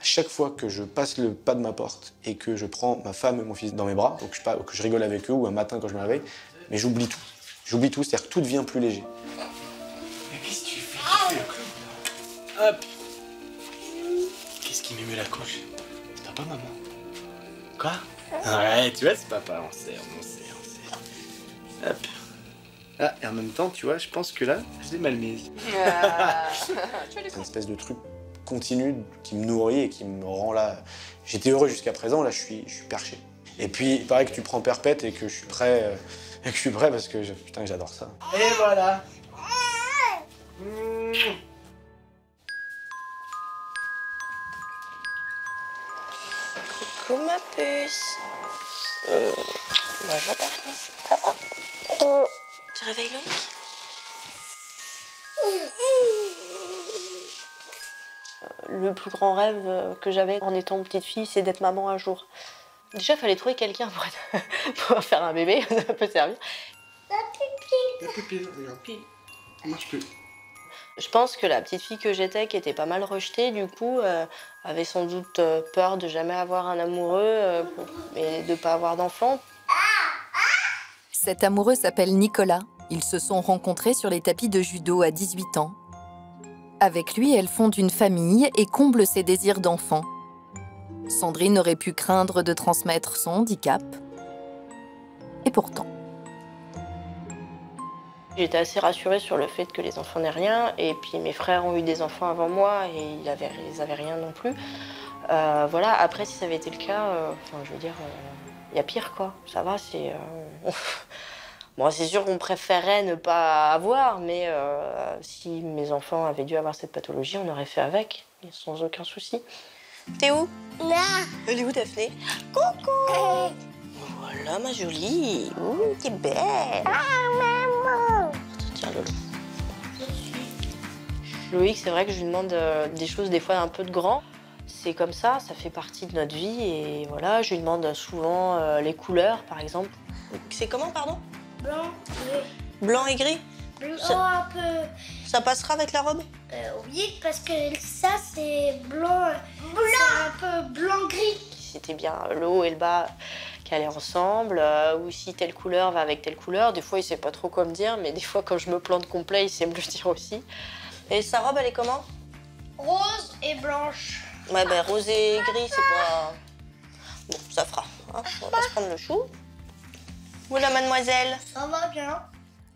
Speaker 12: Chaque fois que je passe le pas de ma porte et que je prends ma femme et mon fils dans mes bras, ou que je rigole avec eux, ou un matin quand je me réveille, mais j'oublie tout. J'oublie tout, c'est-à-dire que tout devient plus léger. Mais qu'est-ce que tu fais? Hop. Qu'est-ce qui m'émeut la couche? C'est papa, maman? Quoi? Ouais, tu vois, c'est papa, on sait. Hop. Ah, et en même temps, tu vois, je pense que là, je l'ai mal mise. C'est une espèce de truc continu qui me nourrit et qui me rend là. J'étais heureux jusqu'à présent, là je suis perché. Et puis il paraît que tu prends perpète et que je suis prêt, parce que putain j'adore ça. Et voilà.
Speaker 22: Coucou ma puce. Bonjour Daphné. Ça va? Tu réveilles Loïc? Le plus grand rêve que j'avais en étant petite fille, c'est d'être maman un jour. Déjà, il fallait trouver quelqu'un pour faire un bébé, ça peut servir.
Speaker 12: La pupille, regarde. Ça marche plus.
Speaker 22: Je pense que la petite fille que j'étais, qui était pas mal rejetée, du coup, avait sans doute peur de jamais avoir un amoureux et de pas avoir d'enfant.
Speaker 1: Cet amoureux s'appelle Nicolas. Ils se sont rencontrés sur les tapis de judo à 18 ans. Avec lui, elle fonde une famille et comble ses désirs d'enfant. Sandrine aurait pu craindre de transmettre son handicap. Et pourtant.
Speaker 22: J'étais assez rassurée sur le fait que les enfants n'aient rien. Et puis mes frères ont eu des enfants avant moi et ils avaient rien non plus. Voilà, après, si ça avait été le cas, je veux dire, il y a pire, quoi. Ça va, c'est... Bon, c'est sûr qu'on préférait ne pas avoir, mais si mes enfants avaient dû avoir cette pathologie, on aurait fait avec, sans aucun souci. T'es où? Là. Elle est où, Daphné? Coucou. Voilà, ma jolie. Ouh, t'es belle. Ah, maman. Tiens, Lolo. Loïc, c'est vrai que je lui demande des choses des fois un peu de grand. C'est comme ça fait partie de notre vie. Et voilà, je lui demande souvent les couleurs, par exemple. C'est comment, pardon?
Speaker 23: Blanc, gris.
Speaker 22: Blanc et gris?
Speaker 23: Blanc un peu.
Speaker 22: Ça passera avec la robe?
Speaker 23: Oui, parce que ça, c'est blanc. C'est un peu blanc-gris.
Speaker 22: C'était bien le haut et le bas qui allaient ensemble, ou si telle couleur va avec telle couleur. Des fois, il sait pas trop quoi me dire, mais des fois, quand je me plante complet, il sait me le dire aussi. Et sa robe, elle est comment?
Speaker 23: Rose et blanche.
Speaker 22: Ouais, ben rose et gris, c'est pas... Bon, ça fera. Hein, on va se prendre le chou. Voilà, mademoiselle.
Speaker 23: Ça va bien.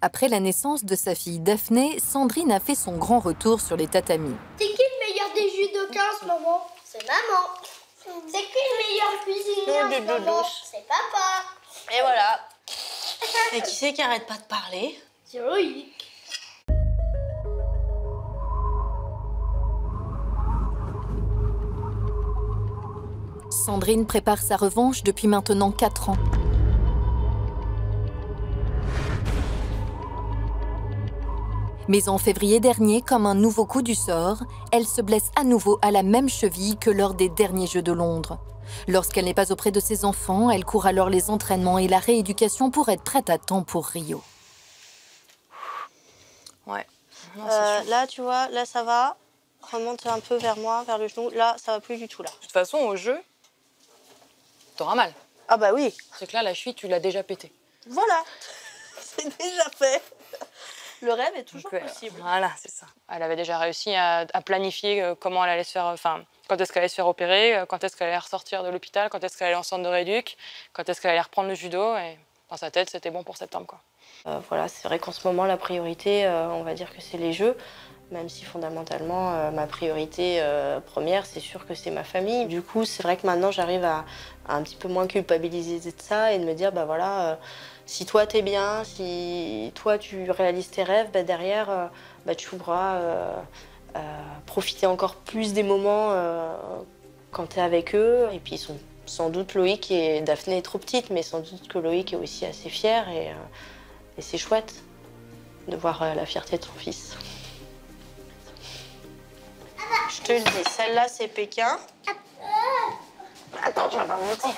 Speaker 1: Après la naissance de sa fille Daphné, Sandrine a fait son grand retour sur les tatamis.
Speaker 23: C'est qui le meilleur des judokas en ce moment? C'est maman. C'est qui le meilleur cuisinier en ce moment? C'est papa.
Speaker 22: Et voilà. Et qui c'est qui arrête pas de parler?
Speaker 23: C'est Loïc.
Speaker 1: Sandrine prépare sa revanche depuis maintenant 4 ans. Mais en février dernier, comme un nouveau coup du sort, elle se blesse à nouveau à la même cheville que lors des derniers Jeux de Londres. Lorsqu'elle n'est pas auprès de ses enfants, elle court alors les entraînements et la rééducation pour être prête à temps pour Rio.
Speaker 22: Ouais. Là, tu vois, là, ça va. Remonte un peu vers moi, vers le genou. Là, ça va plus du tout, là.
Speaker 10: De toute façon, au jeu, t'auras mal.
Speaker 22: Ah bah oui.
Speaker 10: C'est que là, la cheville, tu l'as déjà pétée.
Speaker 22: Voilà. C'est déjà fait. Le rêve est toujours possible.
Speaker 3: Voilà, c'est ça. Elle avait déjà réussi à planifier comment elle allait se faire, enfin, quand est-ce qu'elle allait se faire opérer, quand est-ce qu'elle allait ressortir de l'hôpital, quand est-ce qu'elle allait en centre de rééduc, quand est-ce qu'elle allait reprendre le judo. Et dans sa tête, c'était bon pour septembre, quoi.
Speaker 22: Voilà, c'est vrai qu'en ce moment, la priorité, on va dire que c'est les jeux. Même si fondamentalement, ma priorité première, c'est sûr que c'est ma famille. Du coup, c'est vrai que maintenant, j'arrive à un petit peu moins culpabiliser de ça et de me dire, bah voilà, si toi t'es bien, si toi tu réalises tes rêves, bah derrière, bah, tu pourras profiter encore plus des moments quand t'es avec eux. Et puis, ils sont sans doute Loïc et Daphné est trop petite, mais sans doute que Loïc est aussi assez fier et c'est chouette de voir la fierté de son fils. Je te le dis, celle-là c'est Pékin. Attends, je vais pas monter.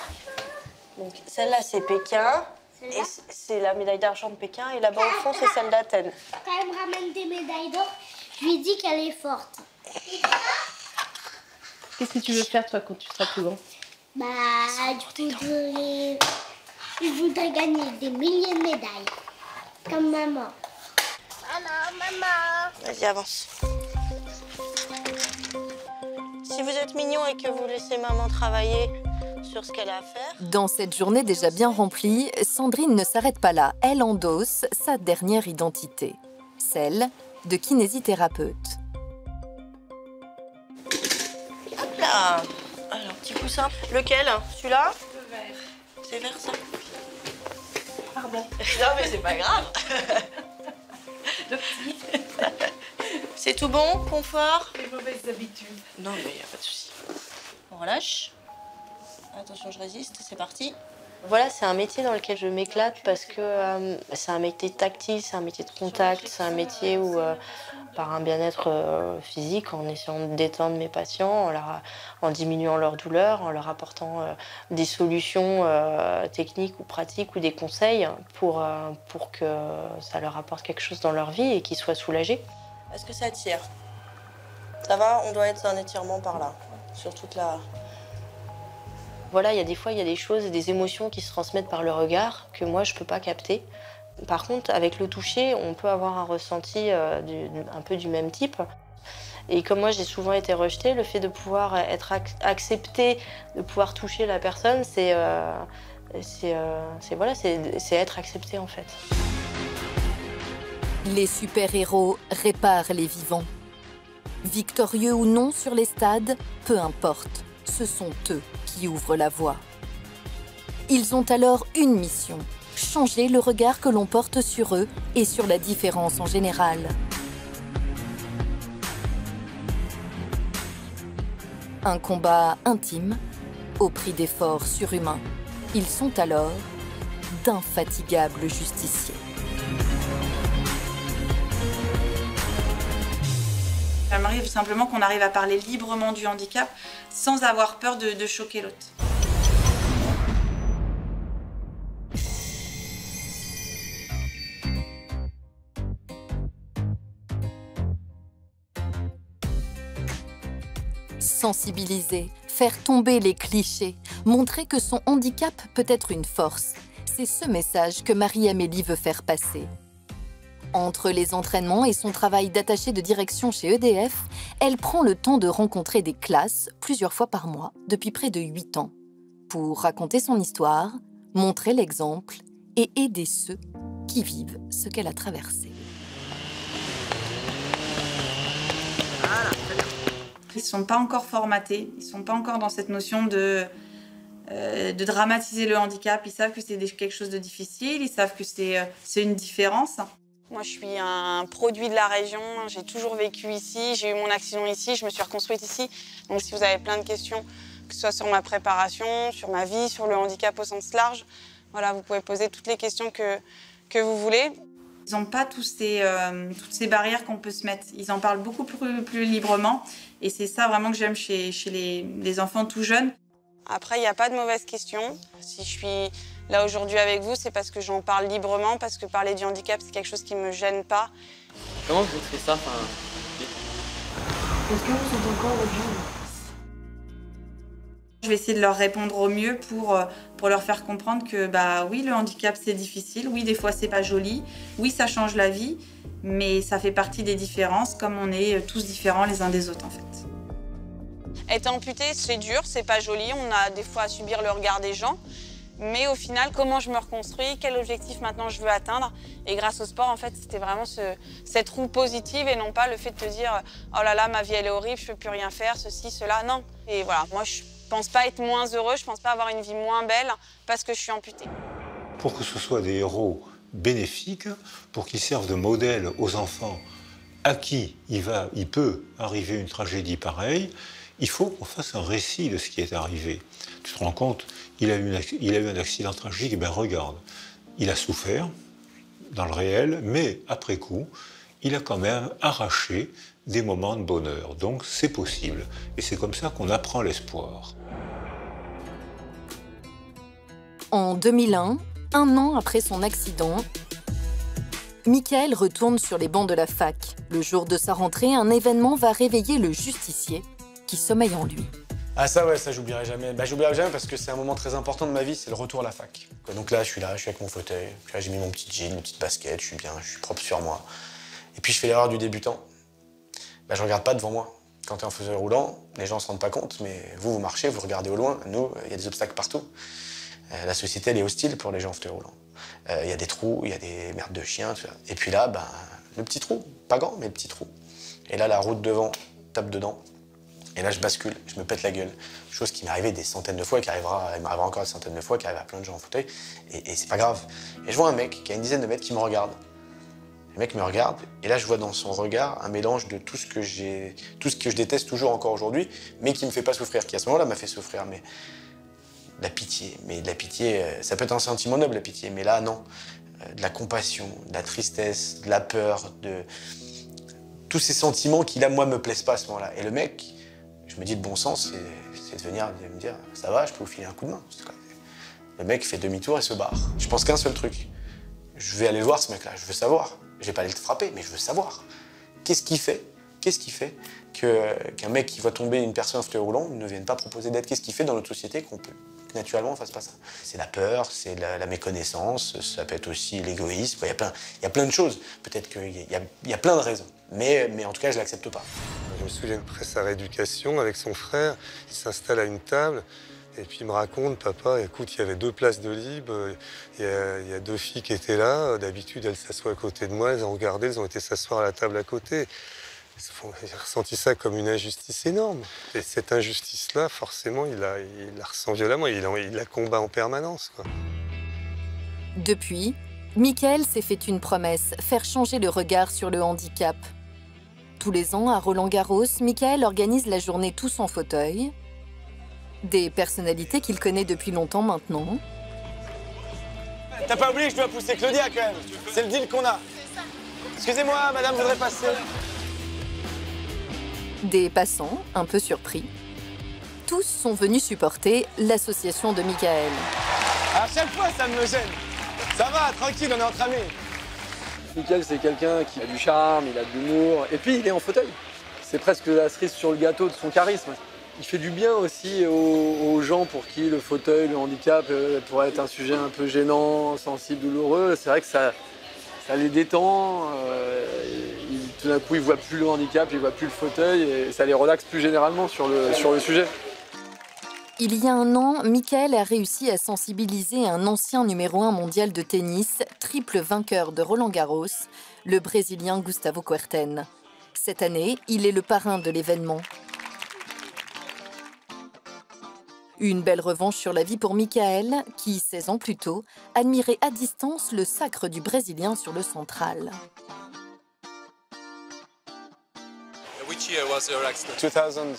Speaker 22: Donc celle-là c'est Pékin. Et c'est la médaille d'argent de Pékin. Et là-bas au fond c'est celle d'Athènes.
Speaker 23: Quand elle me ramène des médailles d'or, je lui dis qu'elle est forte.
Speaker 22: Qu'est-ce que tu veux faire toi quand tu seras plus grand?
Speaker 23: Bah, je voudrais gagner des milliers de médailles. Comme maman. Alors, maman.
Speaker 22: Vas-y, avance. Si vous êtes mignon et que vous laissez maman travailler sur ce qu'elle a à faire...
Speaker 1: Dans cette journée déjà bien remplie, Sandrine ne s'arrête pas là. Elle endosse sa dernière identité, celle de kinésithérapeute.
Speaker 22: Hop là. Alors, petit coussin. Lequel? Celui-là?
Speaker 16: Le vert.
Speaker 22: C'est vert, ça?
Speaker 16: Pardon.
Speaker 22: Non, mais c'est pas grave.
Speaker 16: Le petit.
Speaker 22: C'est tout bon? Confort?
Speaker 16: Les mauvaises habitudes.
Speaker 22: Non, mais il n'y a pas de souci. On relâche. Attention, je résiste. C'est parti. Voilà, c'est un métier dans lequel je m'éclate parce que c'est un métier tactile, c'est un métier de contact, c'est un métier où, par un bien-être physique, en essayant de détendre mes patients, en diminuant leur douleur, en leur apportant des solutions techniques ou pratiques ou des conseils pour que ça leur apporte quelque chose dans leur vie et qu'ils soient soulagés. Est-ce que ça tire? Ça va? On doit être dans un étirement par là, sur toute la... Voilà, il y a des fois, il y a des choses, des émotions qui se transmettent par le regard que moi, je ne peux pas capter. Par contre, avec le toucher, on peut avoir un ressenti un peu du même type. Et comme moi, j'ai souvent été rejetée, le fait de pouvoir être acceptée, de pouvoir toucher la personne, c'est être accepté, en fait.
Speaker 1: Les super-héros réparent les vivants. Victorieux ou non sur les stades, peu importe, ce sont eux qui ouvrent la voie. Ils ont alors une mission, changer le regard que l'on porte sur eux et sur la différence en général. Un combat intime, au prix d'efforts surhumains. Ils sont alors d'infatigables justiciers.
Speaker 13: J'aimerais simplement qu'on arrive à parler librement du handicap sans avoir peur de choquer l'autre.
Speaker 1: Sensibiliser, faire tomber les clichés, montrer que son handicap peut être une force. C'est ce message que Marie-Amélie veut faire passer. Entre les entraînements et son travail d'attachée de direction chez EDF, elle prend le temps de rencontrer des classes plusieurs fois par mois depuis près de 8 ans pour raconter son histoire, montrer l'exemple et aider ceux qui vivent ce qu'elle a traversé.
Speaker 13: Ils ne sont pas encore formatés, ils ne sont pas encore dans cette notion de dramatiser le handicap. Ils savent que c'est quelque chose de difficile, ils savent que c'est une différence.
Speaker 2: Moi, je suis un produit de la région, j'ai toujours vécu ici, j'ai eu mon accident ici, je me suis reconstruite ici. Donc si vous avez plein de questions, que ce soit sur ma préparation, sur ma vie, sur le handicap au sens large, voilà, vous pouvez poser toutes les questions que vous voulez.
Speaker 13: Ils n'ont pas toutes ces barrières qu'on peut se mettre. Ils en parlent beaucoup plus librement. Et c'est ça vraiment que j'aime chez les enfants tout jeunes.
Speaker 2: Après, il n'y a pas de mauvaises questions. Si je suis là aujourd'hui avec vous, c'est parce que j'en parle librement, parce que parler du handicap, c'est quelque chose qui ne me gêne pas.
Speaker 17: Comment vous faites ça
Speaker 23: Est-ce que vous êtes encore le jour?
Speaker 13: Je vais essayer de leur répondre au mieux pour leur faire comprendre que bah oui, le handicap c'est difficile, oui des fois c'est pas joli, oui ça change la vie, mais ça fait partie des différences, comme on est tous différents les uns des autres en fait.
Speaker 2: Être amputé, c'est dur, c'est pas joli, on a des fois à subir le regard des gens. Mais au final, comment je me reconstruis, quel objectif maintenant je veux atteindre. Et grâce au sport, en fait, c'était vraiment cette roue positive et non pas le fait de te dire « Oh là là, ma vie, elle est horrible, je peux plus rien faire, ceci, cela ». Non. Et voilà, moi, je pense pas être moins heureux, je pense pas avoir une vie moins belle parce que je suis amputée.
Speaker 18: Pour que ce soit des héros bénéfiques, pour qu'ils servent de modèle aux enfants à qui il peut arriver une tragédie pareille, il faut qu'on fasse un récit de ce qui est arrivé. Tu te rends compte, il a eu un accident tragique, et bien regarde, il a souffert dans le réel, mais après coup, il a quand même arraché des moments de bonheur. Donc c'est possible. Et c'est comme ça qu'on apprend l'espoir.
Speaker 1: En 2001, un an après son accident, Mickaël retourne sur les bancs de la fac. Le jour de sa rentrée, un événement va réveiller le justicier qui sommeille en lui.
Speaker 12: Ah ça ouais, ça j'oublierai jamais. Bah j'oublierai jamais parce que c'est un moment très important de ma vie, c'est le retour à la fac. Donc là, je suis avec mon fauteuil, là j'ai mis mon petit jean, une petite basket, je suis bien, je suis propre sur moi. Et puis je fais l'erreur du débutant. Bah je regarde pas devant moi. Quand tu es en fauteuil roulant, les gens se rendent pas compte, mais vous marchez, vous regardez au loin. Nous, il y a des obstacles partout. La société, elle est hostile pour les gens en fauteuil roulant. Il y a des trous, il y a des merdes de chiens, tout ça. Et puis là, ben, le petit trou, pas grand, mais le petit trou. Et là, la route devant tape dedans. Et là, je bascule, je me pète la gueule. Chose qui m'est arrivée des centaines de fois, qui m'arrivera encore des centaines de fois, qui arrive à plein de gens en fauteuil. Et c'est pas grave. Et je vois un mec qui a une dizaine de mètres qui me regarde. Le mec me regarde, et là, je vois dans son regard un mélange de tout ce que je déteste toujours encore aujourd'hui, mais qui me fait pas souffrir, qui à ce moment-là m'a fait souffrir. Mais de la pitié. Mais de la pitié, ça peut être un sentiment noble, la pitié, mais là, non. De la compassion, de la tristesse, de la peur, de tous ces sentiments qui, là, moi, me plaisent pas à ce moment-là. Et le mec, je me dis de bon sens, c'est de venir me dire « ça va, je peux vous filer un coup de main ». Le mec fait demi-tour et se barre. Je pense qu'un seul truc. Je vais aller voir ce mec-là, je veux savoir. Je vais pas aller le frapper, mais je veux savoir. Qu'est-ce qui fait qu'un mec qui voit tomber une personne en fauteuil roulant ne vienne pas proposer d'aide? Qu'est-ce qui fait dans notre société que naturellement on fasse pas ça? C'est la peur, c'est la méconnaissance, ça peut être aussi l'égoïsme. Il y a plein de choses. Peut-être qu'il y a plein de raisons. Mais en tout cas, je l'accepte pas.
Speaker 7: Je me souviens après sa rééducation avec son frère, il s'installe à une table et puis il me raconte, papa, écoute, il y avait 2 places de libre, il y a 2 filles qui étaient là, d'habitude elles s'assoient à côté de moi, elles ont regardé, elles ont été s'asseoir à la table à côté. J'ai ressenti ça comme une injustice énorme. Et cette injustice-là, forcément, il la ressent violemment, il la combat en permanence, quoi.
Speaker 1: Depuis, Mickaël s'est fait une promesse, faire changer le regard sur le handicap. Tous les ans, à Roland-Garros, Mickaël organise la journée Tous en fauteuil. Des personnalités qu'il connaît depuis longtemps maintenant.
Speaker 12: T'as pas oublié que je dois pousser Claudia, quand même. C'est le deal qu'on a. Excusez-moi, madame voudrait passer.
Speaker 1: Des passants, un peu surpris. Tous sont venus supporter l'association de Mickaël.
Speaker 12: À chaque fois, ça me gêne. Ça va, tranquille, on est entre amis.
Speaker 19: Mickaël, c'est quelqu'un qui a du charme, il a de l'humour, et puis il est en fauteuil. C'est presque la cerise sur le gâteau de son charisme. Il fait du bien aussi aux gens pour qui le fauteuil, le handicap pourrait être un sujet un peu gênant, sensible, douloureux. C'est vrai que ça les détend. Tout d'un coup, ils ne voient plus le handicap, ils ne voient plus le fauteuil, et ça les relaxe plus généralement sur le sujet.
Speaker 1: Il y a un an, Mickaël a réussi à sensibiliser un ancien numéro 1 mondial de tennis, triple vainqueur de Roland-Garros, le Brésilien Gustavo Kuerten. Cette année, il est le parrain de l'événement. Une belle revanche sur la vie pour Mickaël, qui, 16 ans plus tôt, admirait à distance le sacre du Brésilien sur le central.
Speaker 20: Which year was your accident?
Speaker 12: 2000.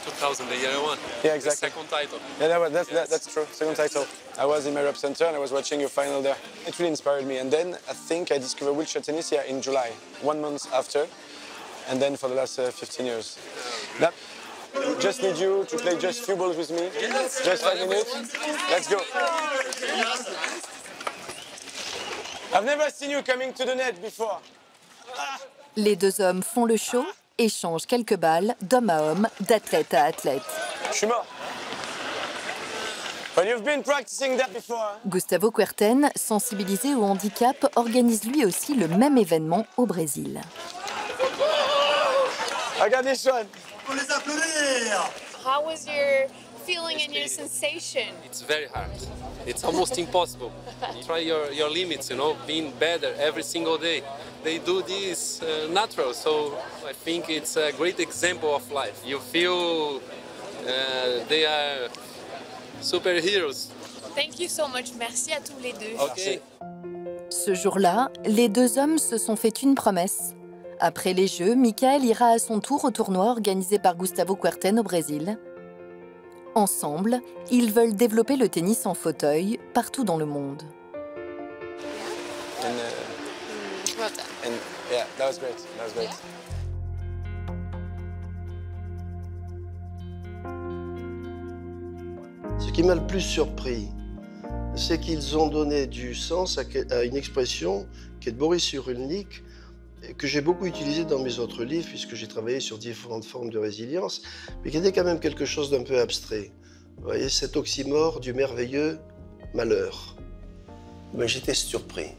Speaker 20: 2000, the yellow one.
Speaker 12: Yeah, exactly.
Speaker 20: The second title.
Speaker 12: Yeah, that's true. Second title. I was in my rep center and I was watching your final there. It really inspired me. And then I think I discovered wheelchair tennis in July, 1 month after. And then for the last 15 years. Now, just need you to play just few balls with me.
Speaker 20: Yes.
Speaker 12: Just 5 minutes. Let's go. I've never seen you coming to the net before.
Speaker 1: Les deux hommes font le show, échangent quelques balles d'homme à homme, d'athlète à athlète.
Speaker 12: Je suis mort.
Speaker 1: Gustavo Kuerten, sensibilisé au handicap, organise lui aussi le même événement au Brésil.
Speaker 5: Regarde this one.
Speaker 6: Pour les applaudir.
Speaker 16: How was your feeling and your sensation?
Speaker 20: It's very hard. It's almost impossible. Try your limits, you know, being better every single day. They do this natural, so I think it's a great example of life. You feel they are superheroes.
Speaker 16: Thank you so much. Merci à tous les deux.
Speaker 20: Okay.
Speaker 1: Ce jour-là, les deux hommes se sont fait une promesse. Après les Jeux, Michael ira à son tour au tournoi organisé par Gustavo Kuerten au Brésil. Ensemble, ils veulent développer le tennis en fauteuil partout dans le monde.
Speaker 9: Yeah, that was great. That was great.
Speaker 8: Ce qui m'a le plus surpris, c'est qu'ils ont donné du sens à une expression qui est de Boris Cyrulnik, que j'ai beaucoup utilisée dans mes autres livres, puisque j'ai travaillé sur différentes formes de résilience, mais qui était quand même quelque chose d'un peu abstrait. Vous voyez, cet oxymore du merveilleux malheur. Mais j'étais surpris.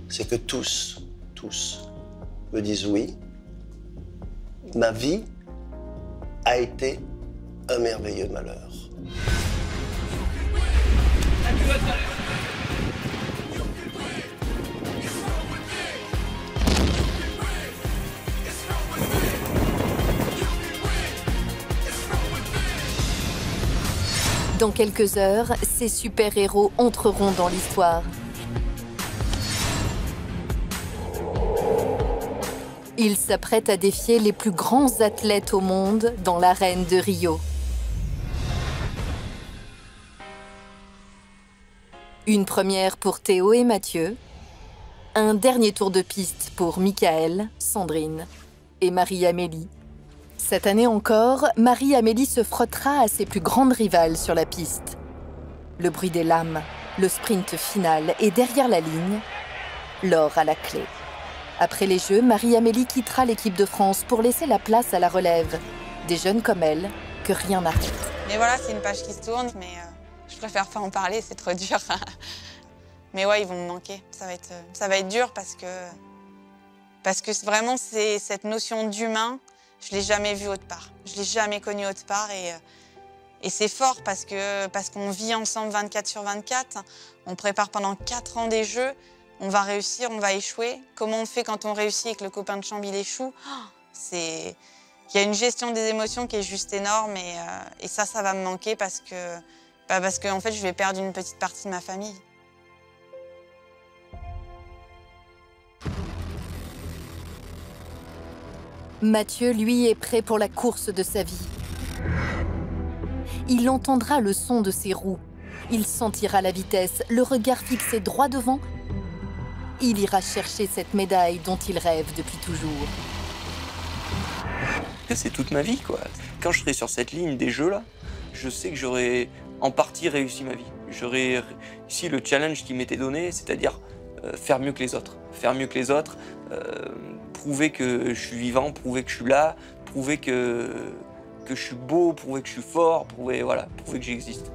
Speaker 8: C'est que tous me disent oui, ma vie a été un merveilleux malheur.
Speaker 1: Dans quelques heures, ces super-héros entreront dans l'histoire. Ils s'apprêtent à défier les plus grands athlètes au monde dans l'arène de Rio. Une première pour Théo et Mathieu. Un dernier tour de piste pour Michael, Sandrine et Marie-Amélie. Cette année encore, Marie-Amélie se frottera à ses plus grandes rivales sur la piste. Le bruit des lames, le sprint final et derrière la ligne, l'or à la clé. Après les Jeux, Marie-Amélie quittera l'équipe de France pour laisser la place à la relève. Des jeunes comme elle, que rien n'arrête.
Speaker 2: Mais voilà, c'est une page qui se tourne, mais je préfère pas en parler, c'est trop dur. Mais ouais, ils vont me manquer. Ça va être dur parce que vraiment, c'est cette notion d'humain, je l'ai jamais vue autre part. Je l'ai jamais connue autre part et c'est fort parce qu'on vit ensemble 24/24. On prépare pendant 4 ans des Jeux. On va réussir, on va échouer. Comment on fait quand on réussit et que le copain de chambre il échoue? Il y a une gestion des émotions qui est juste énorme et ça va me manquer parce que en fait, je vais perdre une petite partie de ma famille.
Speaker 1: Mathieu, lui, est prêt pour la course de sa vie. Il entendra le son de ses roues. Il sentira la vitesse, le regard fixé droit devant. Il ira chercher cette médaille dont il rêve depuis toujours.
Speaker 15: C'est toute ma vie, quoi. Quand je serai sur cette ligne des Jeux, là, je sais que j'aurai en partie réussi ma vie. J'aurai réussi le challenge qui m'était donné, c'est-à-dire faire mieux que les autres. Faire mieux que les autres, prouver que je suis vivant, prouver que je suis là, prouver que je suis beau, prouver que je suis fort, prouver que j'existe.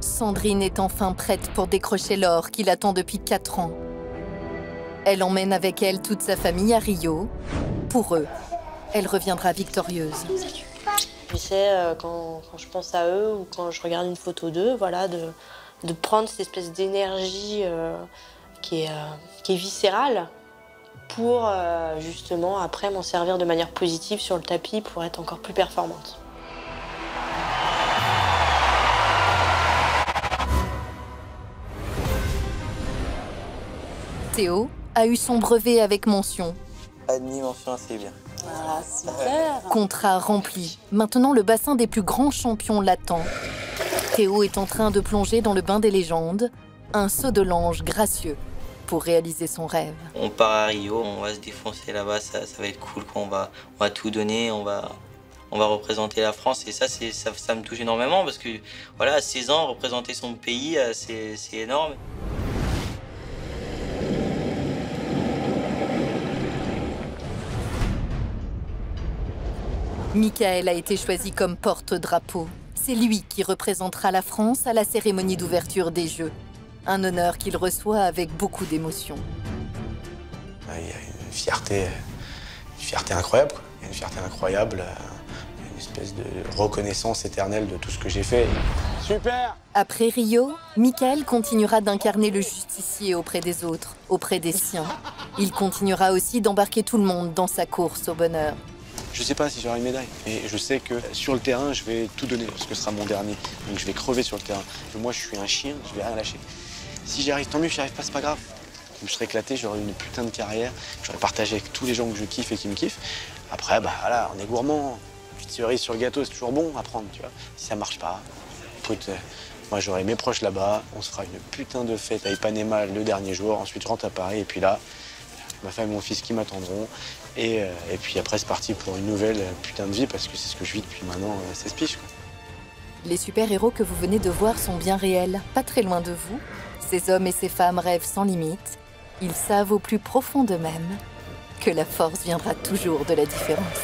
Speaker 1: Sandrine est enfin prête pour décrocher l'or qu'il attend depuis 4 ans. Elle emmène avec elle toute sa famille à Rio. Pour eux, elle reviendra victorieuse.
Speaker 22: Tu sais, quand je pense à eux ou quand je regarde une photo d'eux, voilà, de prendre cette espèce d'énergie qui est viscérale pour justement après m'en servir de manière positive sur le tapis pour être encore plus performante.
Speaker 1: Théo a eu son brevet avec mention.
Speaker 15: Admis, mention, c'est bien.
Speaker 22: Ah, super!
Speaker 1: Contrat rempli. Maintenant, le bassin des plus grands champions l'attend. Théo est en train de plonger dans le bain des légendes, un saut de l'ange gracieux pour réaliser son rêve.
Speaker 17: On part à Rio, on va se défoncer là-bas, ça va être cool, quoi. On va tout donner, on va représenter la France et ça me touche énormément parce que voilà, à 16 ans, représenter son pays, c'est énorme.
Speaker 1: Michael a été choisi comme porte-drapeau. C'est lui qui représentera la France à la cérémonie d'ouverture des Jeux. Un honneur qu'il reçoit avec beaucoup d'émotion.
Speaker 12: Il y a une fierté incroyable, quoi. Il y a une fierté incroyable, une espèce de reconnaissance éternelle de tout ce que j'ai fait.
Speaker 19: Super!
Speaker 1: Après Rio, Michael continuera d'incarner le justicier auprès des autres, auprès des siens. Il continuera aussi d'embarquer tout le monde dans sa course au bonheur.
Speaker 12: Je sais pas si j'aurai une médaille, mais je sais que sur le terrain, je vais tout donner, parce que ce sera mon dernier. Donc je vais crever sur le terrain. Moi, je suis un chien, je vais rien lâcher. Si j'y arrive, tant mieux, si j'y arrive pas, c'est pas grave. Je me serais éclaté, j'aurais une putain de carrière, j'aurais partagé avec tous les gens que je kiffe et qui me kiffent. Après, bah voilà, on est gourmand. Une petite cerise sur le gâteau, c'est toujours bon à prendre, tu vois. Si ça marche pas, écoute, moi j'aurai mes proches là-bas, on se fera une putain de fête à Ipanema le dernier jour, ensuite je rentre à Paris, et puis là, ma femme et mon fils qui m'attendront. Et puis après, c'est parti pour une nouvelle putain de vie, parce que c'est ce que je vis depuis maintenant 16 piges, quoi.
Speaker 1: Les super-héros que vous venez de voir sont bien réels, pas très loin de vous. Ces hommes et ces femmes rêvent sans limite. Ils savent au plus profond d'eux-mêmes que la force viendra toujours de la différence.